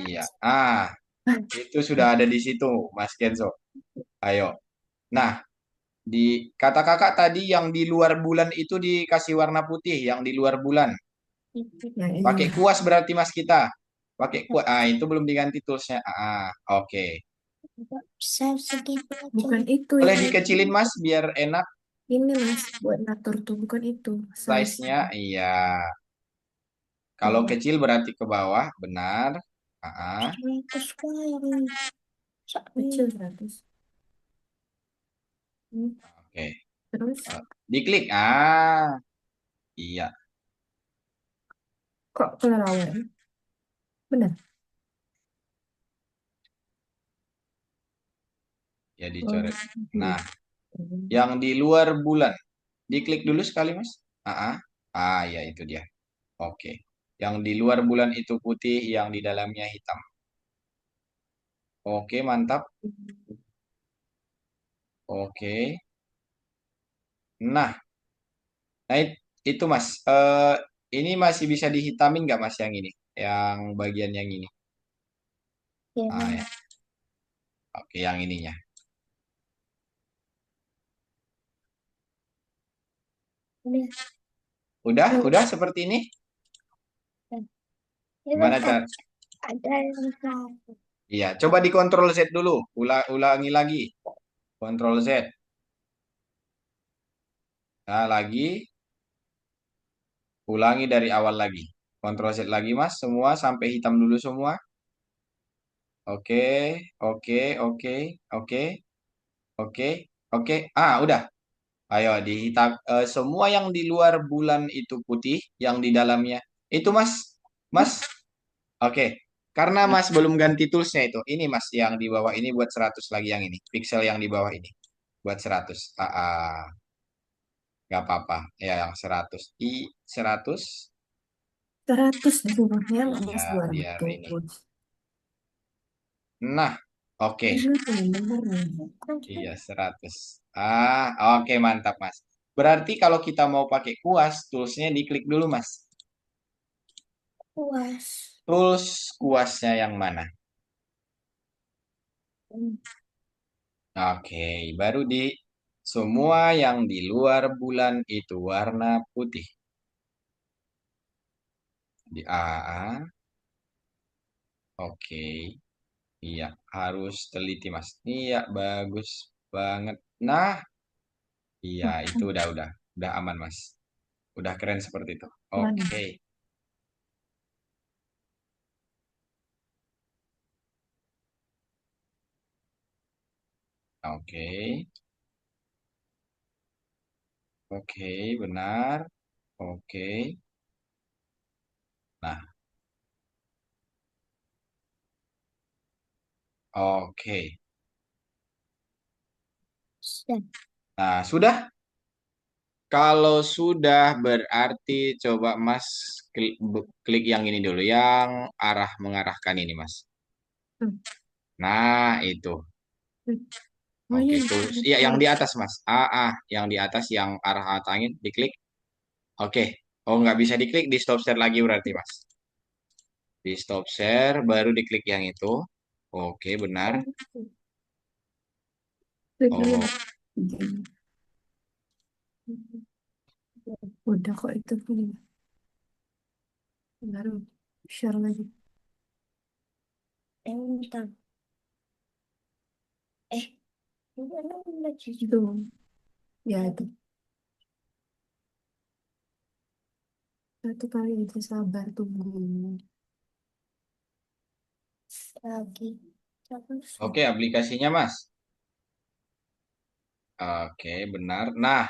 Iya. Itu sudah ada di situ, Mas Kenzo. Ayo. Nah, di kata kakak tadi yang di luar bulan itu dikasih warna putih, yang di luar bulan. Yang ini, Pakai Mas. kuas berarti Mas kita. Pakai kuas. Itu belum diganti toolsnya. Oke. Bisa segitu aja. Bukan itu Boleh yang dikecilin Mas biar enak ini, Mas. Buat ngatur tuh. Bukan itu. Size. size-nya. Iya. Kalau kecil berarti ke bawah, benar. Itu semua yang Kecil 100. Oke. Terus Diklik. Iya. kok kelelawar? Benar. Ya dicoret. Nah, Yang di luar bulan. Diklik dulu sekali, Mas. Ya itu dia. Oke. Yang di luar bulan itu putih, yang di dalamnya hitam. Oke, mantap. Oke. Nah, nah itu Mas. Ini masih bisa dihitamin nggak Mas yang ini? Yang bagian yang ini. Ya, Ya. Oke, yang ininya. udah. Udah seperti ini? Ini Gimana bentar, cara? ada yang salah. Iya, coba dikontrol Z dulu. Ulangi lagi. Kontrol Z. Nah, lagi. Ulangi dari awal lagi. Kontrol Z lagi, Mas. Semua sampai hitam dulu semua. Oke, oke, oke, oke, oke, oke. Udah. Ayo dihitam. Semua yang di luar bulan itu putih, yang di dalamnya. Itu, Mas. Mas. Oke. Karena Mas belum ganti toolsnya itu. Ini, Mas, yang di bawah ini buat 100 lagi yang ini. Pixel yang di bawah ini. Buat 100. Nggak apa-apa. Ya, yang 100. 100. 100 di rumahnya nggak Iya, mas dua biar ini. ratus Nah, oke. Bener. Iya, 100. Oke, mantap, Mas. Berarti kalau kita mau pakai kuas, toolsnya diklik dulu, Mas. Puas. Tools kuasnya yang mana? Oke, baru di semua yang di luar bulan itu warna putih. Di oke. Iya, harus teliti, Mas. Iya, bagus banget. Nah, iya, itu udah aman, Mas. Udah keren seperti itu. Mana? Oke, oke, oke, benar. Oke. Nah, oke. Sudah. Nah, sudah. Kalau sudah berarti coba Mas klik yang ini dulu, yang mengarahkan ini, Mas. Hmm. Nah, itu. Oh Oke, iya, terus iya yang di atas, Mas. Yang di atas yang arah angin diklik. Oke. Oh, nggak bisa diklik, di stop share lagi berarti, Mas. Di stop share baru diklik yang itu. Oke, benar. klik dulu Oh, dah. Udah kok itu punya. Baru share lagi. Bentar. Ini kan udah cuci Itu. Ya itu. Satu kali aja sabar tunggu. lagi. Terus oke, aplikasinya, Mas. Oke, benar. Nah,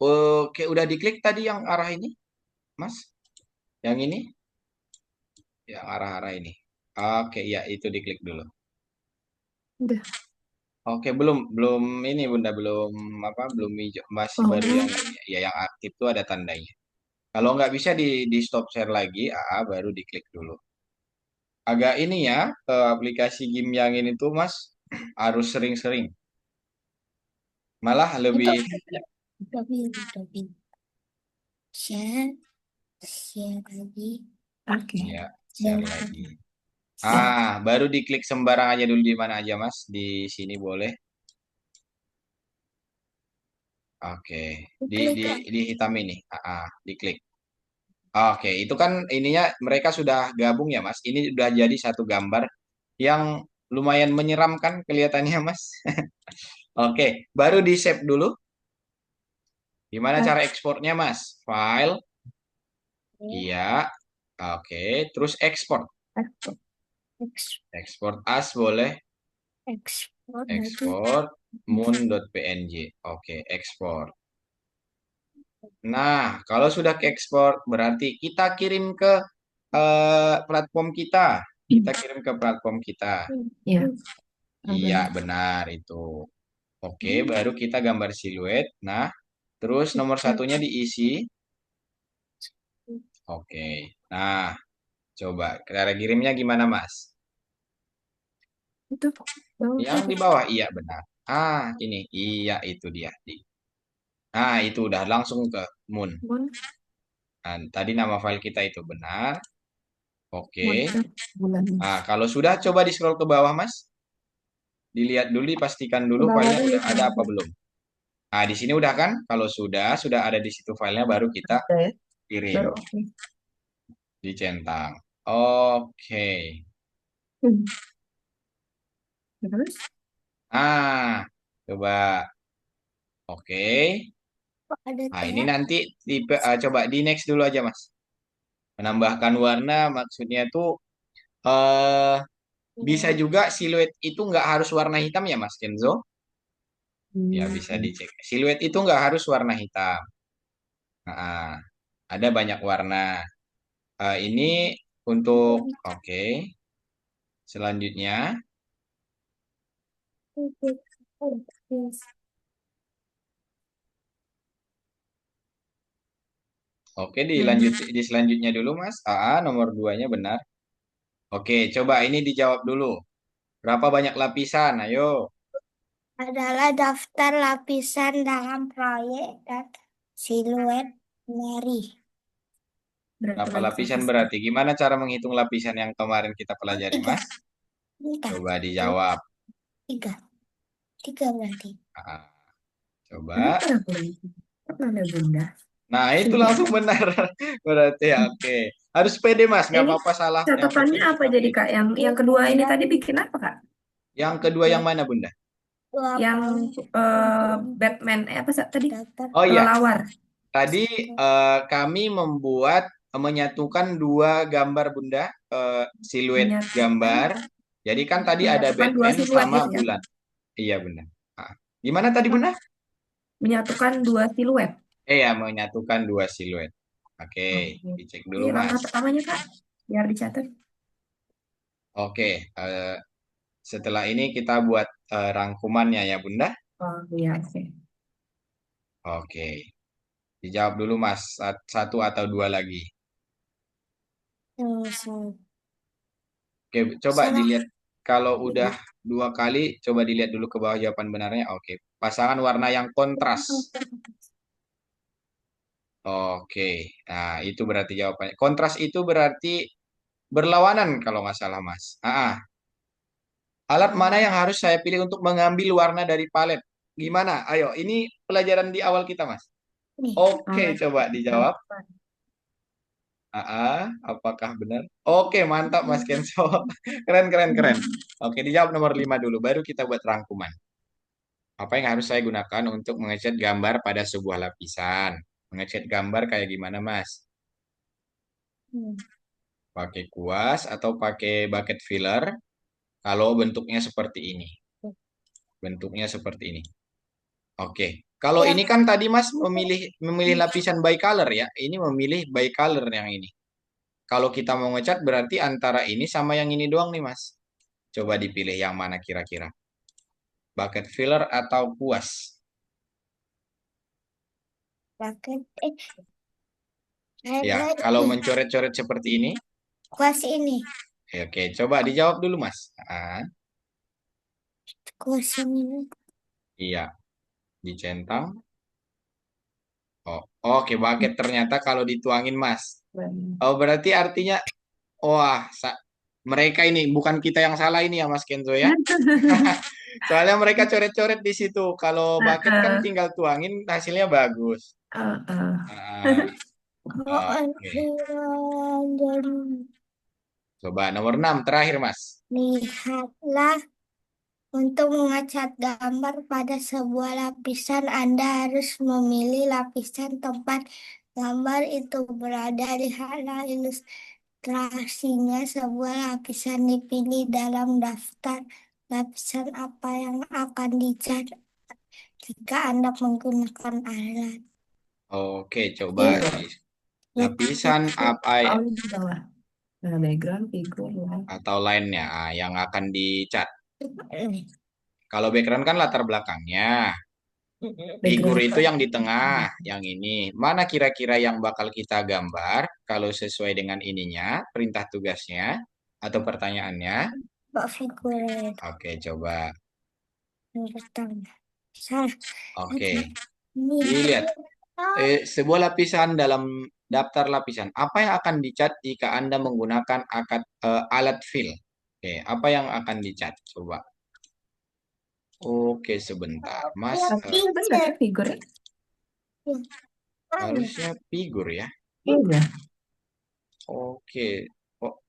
oke, udah diklik tadi yang arah ini, Mas. Yang ini, yang arah-arah ini. Oke, ya itu diklik dulu. Udah. Oke, belum belum ini Bunda, belum apa, belum hijau, masih baru yang Oh, ini. Ya, yang aktif itu ada tandanya. Kalau nggak bisa di stop share lagi, baru diklik dulu. Agak ini ya, aplikasi game yang ini tuh Mas harus sering-sering. Malah itu lebih, tapi share share lagi oke. ya, share dan lagi. Siap. Baru diklik sembarang aja dulu, di mana aja Mas? Di sini boleh. Oke, klik di hitam ini. Diklik. Oke, itu kan ininya mereka sudah gabung ya, Mas. Ini sudah jadi satu gambar yang lumayan menyeramkan kelihatannya, Mas. Oke, baru di save dulu. Gimana cara ekspornya, Mas? File, lagi iya. Oke, terus ekspor. ekspor Ekspor as boleh. ekspor lagi Ekspor moon.png. Oke, ekspor. Nah, kalau sudah ke ekspor, berarti kita kirim ke platform kita. Kita kirim ke platform kita. Ya, Iya, benar. benar itu. Oke, baru kita gambar siluet. Nah, terus nomor satunya diisi. Oke. Nah, coba cara kirimnya gimana, Mas? Itu bawah Yang tadi. di bawah, iya benar. Ini, iya itu dia. Nah, itu udah langsung ke Moon. Mon, Nah, tadi nama file kita itu benar. Oke. Monster bulan. Nah, kalau sudah coba di scroll ke bawah, Mas. Dilihat dulu, dipastikan Ke dulu bawah filenya dulu udah ada apa ya. belum. Nah, di sini udah kan? Kalau sudah ada di situ filenya baru kita Udah ya. kirim, Baru oke. dicentang. Oke. Hmm. Terus? Ah, coba. Oke. Kok ada Nah, ini teh? nanti coba di next dulu aja, Mas. Menambahkan warna maksudnya tuh eh bisa juga siluet itu nggak harus warna hitam ya, Mas Kenzo? Ya, bisa Hmm. dicek. Siluet itu nggak harus warna hitam. Nah, ada banyak warna. Ini untuk oke. Selanjutnya, oke Hmm. di selanjutnya dulu Mas. Nomor duanya benar. Oke, coba ini dijawab dulu. Berapa banyak lapisan? Ayo, Adalah daftar lapisan dalam proyek dan siluet Mary. Berapa berapa banyak lapisan lapis? berarti? Gimana cara menghitung lapisan yang kemarin kita Oh, pelajari, tiga. Mas? Ini kan? Coba dijawab. Tiga. Tiga berarti. Ah, Emang coba. pernah bunda? Pernah ada bunda? Nah, itu langsung benar. Berarti ya, oke. Harus pede, Mas. Nggak Ini apa-apa salah. Yang catatannya penting apa kita jadi pede. Kak? Yang kedua ini tadi bikin apa Kak? Yang kedua yang mana, Bunda? Dua Yang poin Batman, apa tadi? dapat Oh iya, Kelelawar. tadi kami membuat menyatukan dua gambar Bunda, siluet Menyatukan, gambar. Jadi kan tadi ada menyatukan dua Batman siluet sama gitu ya. bulan. Iya Bunda. Gimana tadi Bunda? Menyatukan dua siluet. Ya, menyatukan dua siluet. Oke, Oke. dicek Ini dulu langkah Mas. pertamanya Kak, biar dicatat. Oke, setelah ini kita buat rangkumannya ya Bunda. Oh iya, oke. Oke, dijawab dulu Mas. Satu atau dua lagi. salah. Oke, coba Salah. dilihat kalau udah dua kali, coba dilihat dulu ke bawah jawaban benarnya. Oke, pasangan warna yang kontras. Oke, nah itu berarti jawabannya. Kontras itu berarti berlawanan kalau nggak salah, Mas. Alat mana yang harus saya pilih untuk mengambil warna dari palet? Gimana? Ayo, ini pelajaran di awal kita, Mas. Nih. Oke, Alat coba dijawab. apa? Apakah benar? Oke, mantap Mas Kenso. Keren, keren, keren. Oke, dijawab nomor 5 dulu, baru kita buat rangkuman. Apa yang harus saya gunakan untuk mengecat gambar pada sebuah lapisan? Mengecat gambar kayak gimana, Mas? Hmm. Pakai kuas atau pakai bucket filler? Kalau bentuknya seperti ini. Bentuknya seperti ini. Oke. Kalau Yang ini kan tadi Mas memilih memilih lapisan bicolor ya. Ini memilih bicolor yang ini. Kalau kita mau ngecat berarti antara ini sama yang ini doang nih, Mas. Coba dipilih yang mana kira-kira. Bucket filler atau kuas? pakai Ya, kalau mencoret-coret seperti ini. kuas ini. Oke, coba dijawab dulu, Mas. Kuas ini. Iya, dicentang. Oh, oke, bucket ternyata kalau dituangin, Mas. Oh, berarti artinya, wah, mereka ini bukan kita yang salah ini ya, Mas Kenzo ya. Soalnya mereka coret-coret di situ. Kalau bucket kan tinggal tuangin, hasilnya bagus. Ah, Oh, oke. dan Coba nomor 6 terakhir, Mas. lihatlah untuk mengecat gambar pada sebuah lapisan, Anda harus memilih lapisan tempat gambar itu berada. Lihatlah ilustrasinya. Sebuah lapisan dipilih dalam daftar lapisan apa yang akan dicat jika Anda menggunakan alat. Oke, coba Ini di lapisan apa Oh, ini di bawah. Nah, background, figure, ya. atau lainnya yang akan dicat. Kalau background kan latar belakangnya. Figur Background. itu yang di tengah, yang ini. Mana kira-kira yang bakal kita gambar kalau sesuai dengan ininya, perintah tugasnya atau pertanyaannya? Mbak figurin. Oke, coba. Yang pertama. Salah. Oke, Ini. dilihat. Sebuah lapisan dalam daftar lapisan. Apa yang akan dicat jika Anda menggunakan alat fill? Oke, apa yang akan dicat? Coba. Oke, sebentar. Mas, Harusnya benar ya figur ya? harusnya figur ya. Iya. Oke, kok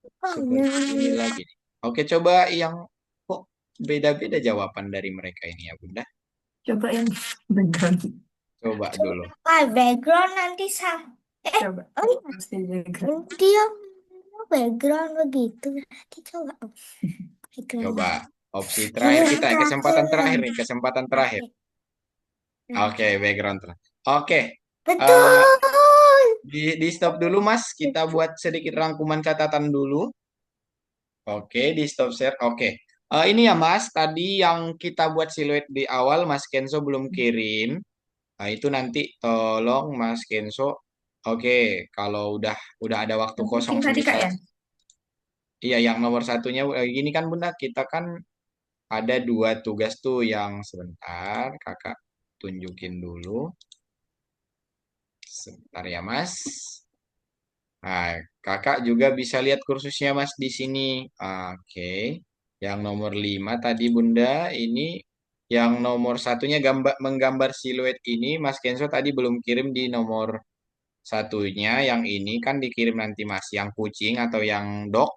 seperti ini lagi nih. Oke, coba yang kok beda-beda jawaban dari mereka ini ya, Bunda. Coba yang background. Coba dulu. Background nanti Coba. oh iya. Pasti background. Dia background begitu. Nanti coba. Background. Coba opsi terakhir kita, kesempatan terakhir nih, kesempatan terakhir. Oke, background terakhir. Oke, Betul. di stop dulu Mas, kita buat sedikit rangkuman catatan dulu. Oke, di stop share. Oke. Ini ya Mas, tadi yang kita buat siluet di awal Mas Kenzo belum kirim. Nah, itu nanti tolong Mas Kenzo. Oke, kalau udah ada waktu Yang kosong bikin tadi Kak semisal. ya? Iya, yang nomor satunya gini kan Bunda, kita kan ada dua tugas tuh yang sebentar Kakak tunjukin dulu. Sebentar ya Mas. Nah, Kakak juga bisa lihat kursusnya Mas di sini. Oke. Yang nomor 5 tadi Bunda, ini yang nomor satunya menggambar siluet ini Mas Kenzo tadi belum kirim di nomor satunya. Yang ini kan dikirim nanti Mas, yang kucing atau yang dog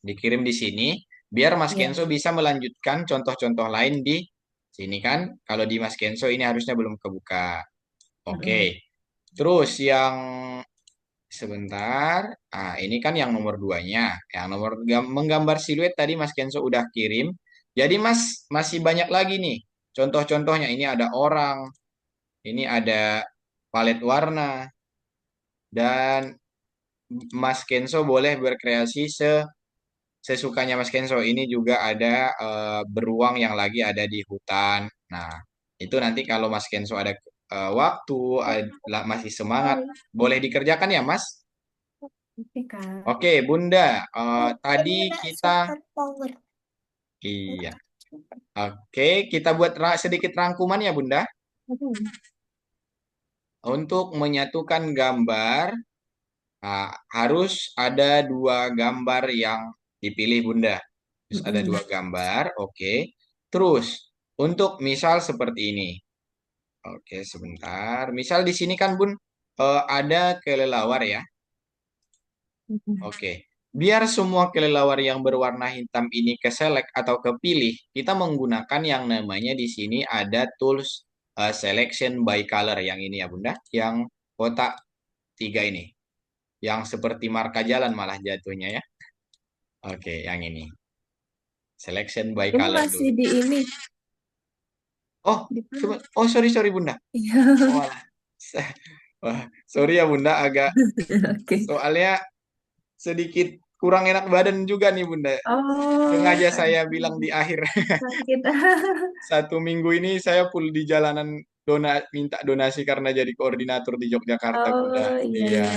dikirim di sini. Biar Mas Iya. Kenzo bisa melanjutkan contoh-contoh lain di sini kan. Kalau di Mas Kenzo ini harusnya belum kebuka. Oke. Terus yang sebentar. Ini kan yang nomor duanya. Yang nomor menggambar siluet tadi Mas Kenzo udah kirim. Jadi Mas masih banyak lagi nih. Contoh-contohnya ini ada orang, ini ada palet warna, dan Mas Kenzo boleh berkreasi sesukanya Mas Kenzo. Ini juga ada beruang yang lagi ada di hutan. Nah, itu nanti kalau Mas Kenzo ada waktu, masih semangat, boleh dikerjakan ya Mas? Oke Kak. Oke, Bunda. Tadi Ini kita, super power. iya. Oke, kita buat sedikit rangkuman ya, Bunda. Untuk menyatukan gambar, harus ada dua gambar yang dipilih, Bunda. Terus ada dua gambar, oke. Terus, untuk misal seperti ini. Oke, sebentar. Misal di sini kan, Bun, ada kelelawar ya. Oke, biar semua kelelawar yang berwarna hitam ini keselect atau kepilih, kita menggunakan yang namanya di sini ada tools selection by color yang ini ya Bunda, yang kotak tiga ini, yang seperti marka jalan malah jatuhnya ya. Oke, yang ini selection by Ini color masih dulu. di ini. Oh, oh sorry Bunda. Iya. Oh, alah. Wah, sorry ya Bunda, agak Oke. soalnya sedikit kurang enak badan juga nih Bunda. Oh, Sengaja saya bilang di akhir. sakit. 1 minggu ini saya full di jalanan minta donasi karena jadi koordinator di Yogyakarta, Bunda. Oh, iya, Iya. iya.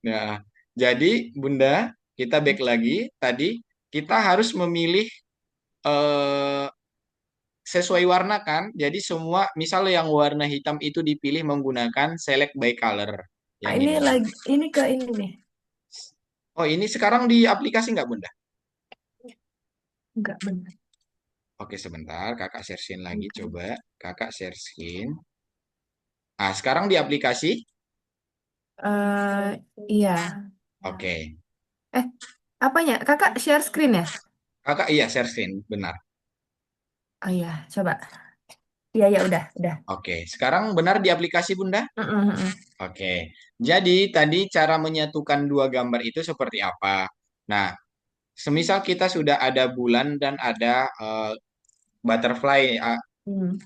Nah, jadi Bunda, kita back lagi. Tadi kita harus memilih eh, sesuai warna kan. Jadi semua, misal yang warna hitam itu dipilih menggunakan select by color. Yang Ini ini. lagi, ini ke ini nih. Oh, ini sekarang di aplikasi nggak, Bunda? Enggak benar. Oke, sebentar. Kakak share screen lagi. Coba. Kakak share screen. Sekarang di aplikasi. Eh, iya. Oke. Eh, apanya? Kakak share screen ya? Kakak iya share screen, benar. Oh iya, coba. Iya, ya udah. Oke, sekarang benar di aplikasi Bunda? Mm-mm. Oke, jadi tadi cara menyatukan dua gambar itu seperti apa? Nah, semisal kita sudah ada bulan dan ada butterfly, Hmm.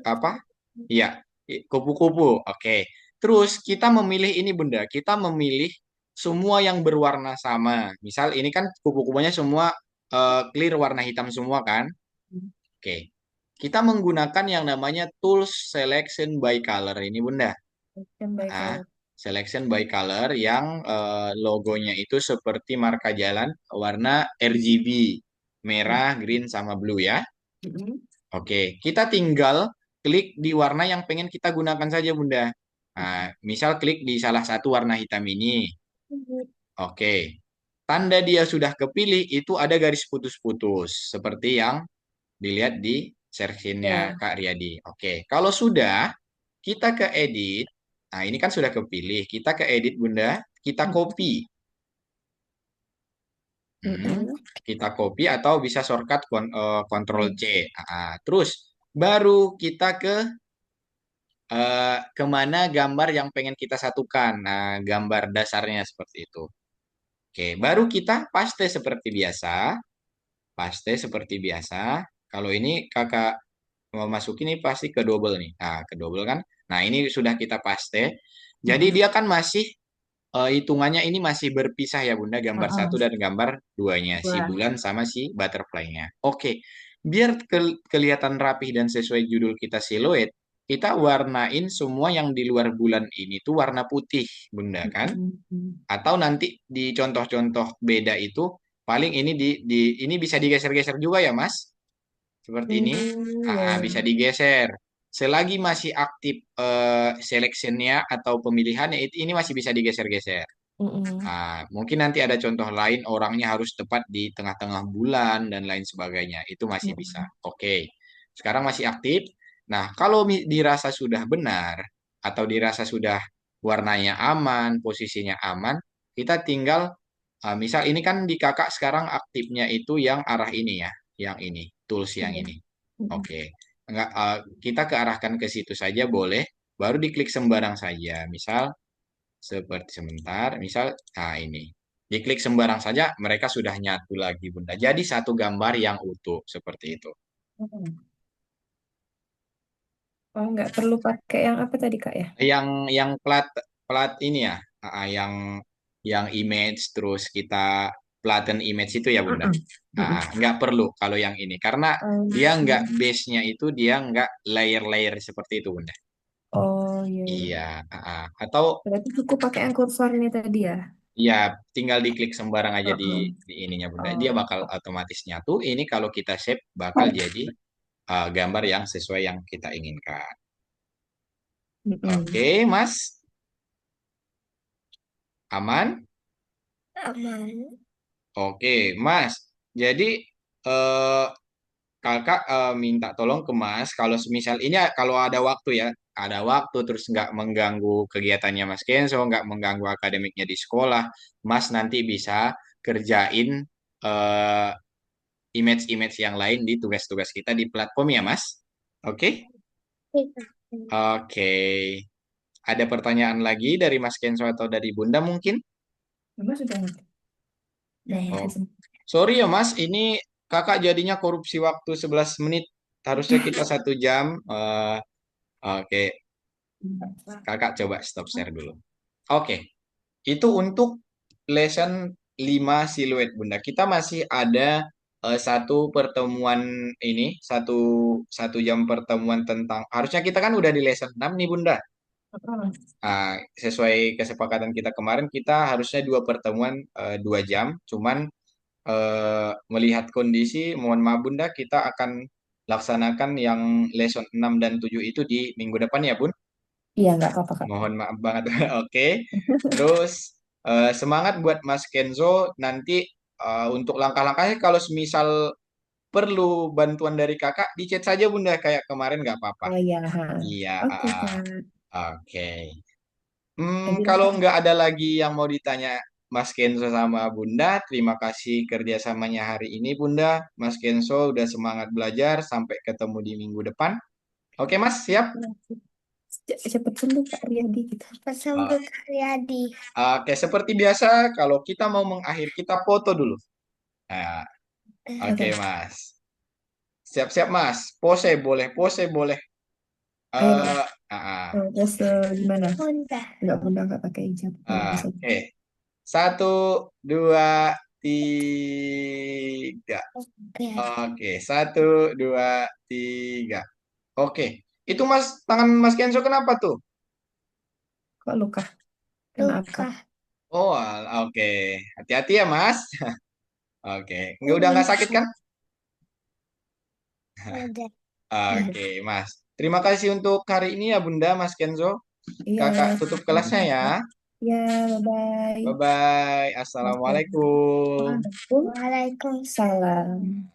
apa? Iya, kupu-kupu. Oke, terus kita memilih ini Bunda, kita memilih semua yang berwarna sama. Misal ini kan kupu-kupunya semua clear warna hitam semua kan? Oke. Kita menggunakan yang namanya tools selection by color ini, Bunda. Yang by Ah, color. selection by color yang logonya itu seperti marka jalan warna RGB, merah, green, sama blue ya. Mm-mm. Oke, kita tinggal klik di warna yang pengen kita gunakan saja, Bunda. Nah, misal klik di salah satu warna hitam ini. Oke, tanda dia sudah kepilih itu ada garis putus-putus seperti yang dilihat di search-nya Ya. Kak Riyadi. Oke, kalau sudah kita ke edit. Nah, ini kan sudah kepilih. Kita ke edit, Bunda. Kita copy. Hmm, Mm-mm. kita copy atau bisa shortcut Ctrl Mm. C. Terus baru kita kemana gambar yang pengen kita satukan. Nah, gambar dasarnya seperti itu. Oke, baru kita paste seperti biasa. Paste seperti biasa. Kalau ini kakak mau masuk ini pasti ke double nih. Nah, ke double kan. Nah, ini sudah kita paste. Jadi Mm-mm. dia kan masih hitungannya ini masih berpisah ya Bunda, gambar satu Mm-mm. dan gambar duanya, si Wah. bulan sama si butterfly-nya. Oke, biar kelihatan rapih dan sesuai judul kita siluet, kita warnain semua yang di luar bulan ini tuh warna putih, Bunda kan? Mm-mm. Atau nanti di contoh-contoh beda itu paling ini ini bisa digeser-geser juga ya, Mas? Seperti ini. Ya, ya. Bisa digeser. Selagi masih aktif selection-nya atau pemilihannya ini masih bisa digeser-geser. Mm-mm. Mungkin nanti ada contoh lain orangnya harus tepat di tengah-tengah bulan dan lain sebagainya. Itu masih bisa. Mm-mm. Oke. Sekarang masih aktif. Nah, kalau dirasa sudah benar atau dirasa sudah warnanya aman, posisinya aman, kita tinggal misal ini kan di kakak sekarang aktifnya itu yang arah ini ya, yang ini, tools yang Iya. ini. Mm-mm. Oke. Enggak, kita kearahkan ke situ saja boleh, baru diklik sembarang saja. Misal seperti sebentar, misal, ini. Diklik sembarang saja, mereka sudah nyatu lagi, Bunda. Jadi satu gambar yang utuh, seperti itu. Mm-mm. Oh, nggak perlu pakai yang apa tadi, Kak ya? Yang plat plat ini ya, yang image, terus kita flatten image itu ya, Bunda. Mm-mm. Mm-mm. Nggak perlu kalau yang ini, karena dia nggak base-nya itu, dia nggak layer-layer seperti itu, Bunda. Oh, iya, iya. Iya, atau Berarti cukup pakai yang kursor ini tadi ya? ya, tinggal diklik sembarang aja Mm-mm. di ininya Bunda. Dia Oh. bakal otomatis nyatu. Ini kalau kita save bakal jadi gambar yang sesuai yang kita inginkan. Mm-mm. Oke, Mas. Aman? Aman. Oke, Mas. Jadi eh, kakak minta tolong ke Mas kalau semisal ini kalau ada waktu ya, ada waktu terus nggak mengganggu kegiatannya Mas Kenzo, nggak mengganggu akademiknya di sekolah, Mas nanti bisa kerjain eh, image-image yang lain di tugas-tugas kita di platform ya, Mas. Oke? Oke. Ada pertanyaan lagi dari Mas Kenzo atau dari Bunda mungkin? Memang sudah Oh, dari sorry ya, Mas. Ini kakak jadinya korupsi waktu 11 menit. Harusnya kita 1 jam. Oke, kakak coba stop share dulu. Oke, itu untuk lesson 5 siluet, Bunda. Kita masih ada satu pertemuan ini, satu jam pertemuan tentang, harusnya kita kan udah di lesson 6 nih, Bunda. Sesuai kesepakatan kita kemarin, kita harusnya 2 pertemuan 2 jam. Cuman melihat kondisi, mohon maaf Bunda, kita akan laksanakan yang lesson 6 dan 7 itu di minggu depan ya, Bun. Iya, nggak apa-apa, Kak. Mohon maaf banget. Oke. Terus semangat buat Mas Kenzo nanti untuk langkah-langkahnya kalau semisal perlu bantuan dari kakak di chat saja Bunda kayak kemarin nggak apa-apa. Oh iya, ha. Iya. Oke, Kak. Oke. Jadi Kalau nggak ada lagi yang mau ditanya Mas Kenzo sama Bunda, terima kasih kerjasamanya hari ini Bunda. Mas Kenzo udah semangat belajar. Sampai ketemu di minggu depan. Oke Mas, siap? cepet sembuh Kak Riyadi gitu. Pas Uh, sembuh Karyadi. Oke, seperti biasa, kalau kita mau mengakhiri, kita foto dulu. Nah, oke, Oke, Mas. Siap-siap, Mas. Pose boleh, pose boleh. ayo Kak. Eh, ah, ah. Terus gimana? Bunda. Enggak nggak pakai hijab. Ya udah saja. Oke. 1, 2, 3. Oke. Oke, satu, dua, tiga. Oke, itu Mas, tangan Mas Kenzo kenapa tuh? Kok luka? Kena apa? Luka. Oh, oke. Hati-hati ya, Mas. Oke, udah Ini nggak sakit kan? udah. Iya. Oke, Mas. Terima kasih untuk hari ini ya, Bunda, Mas Kenzo. Iya. Kakak tutup kelasnya ya. Iya, bye-bye. Bye-bye. Assalamualaikum. Assalamualaikum. Waalaikumsalam. Salam.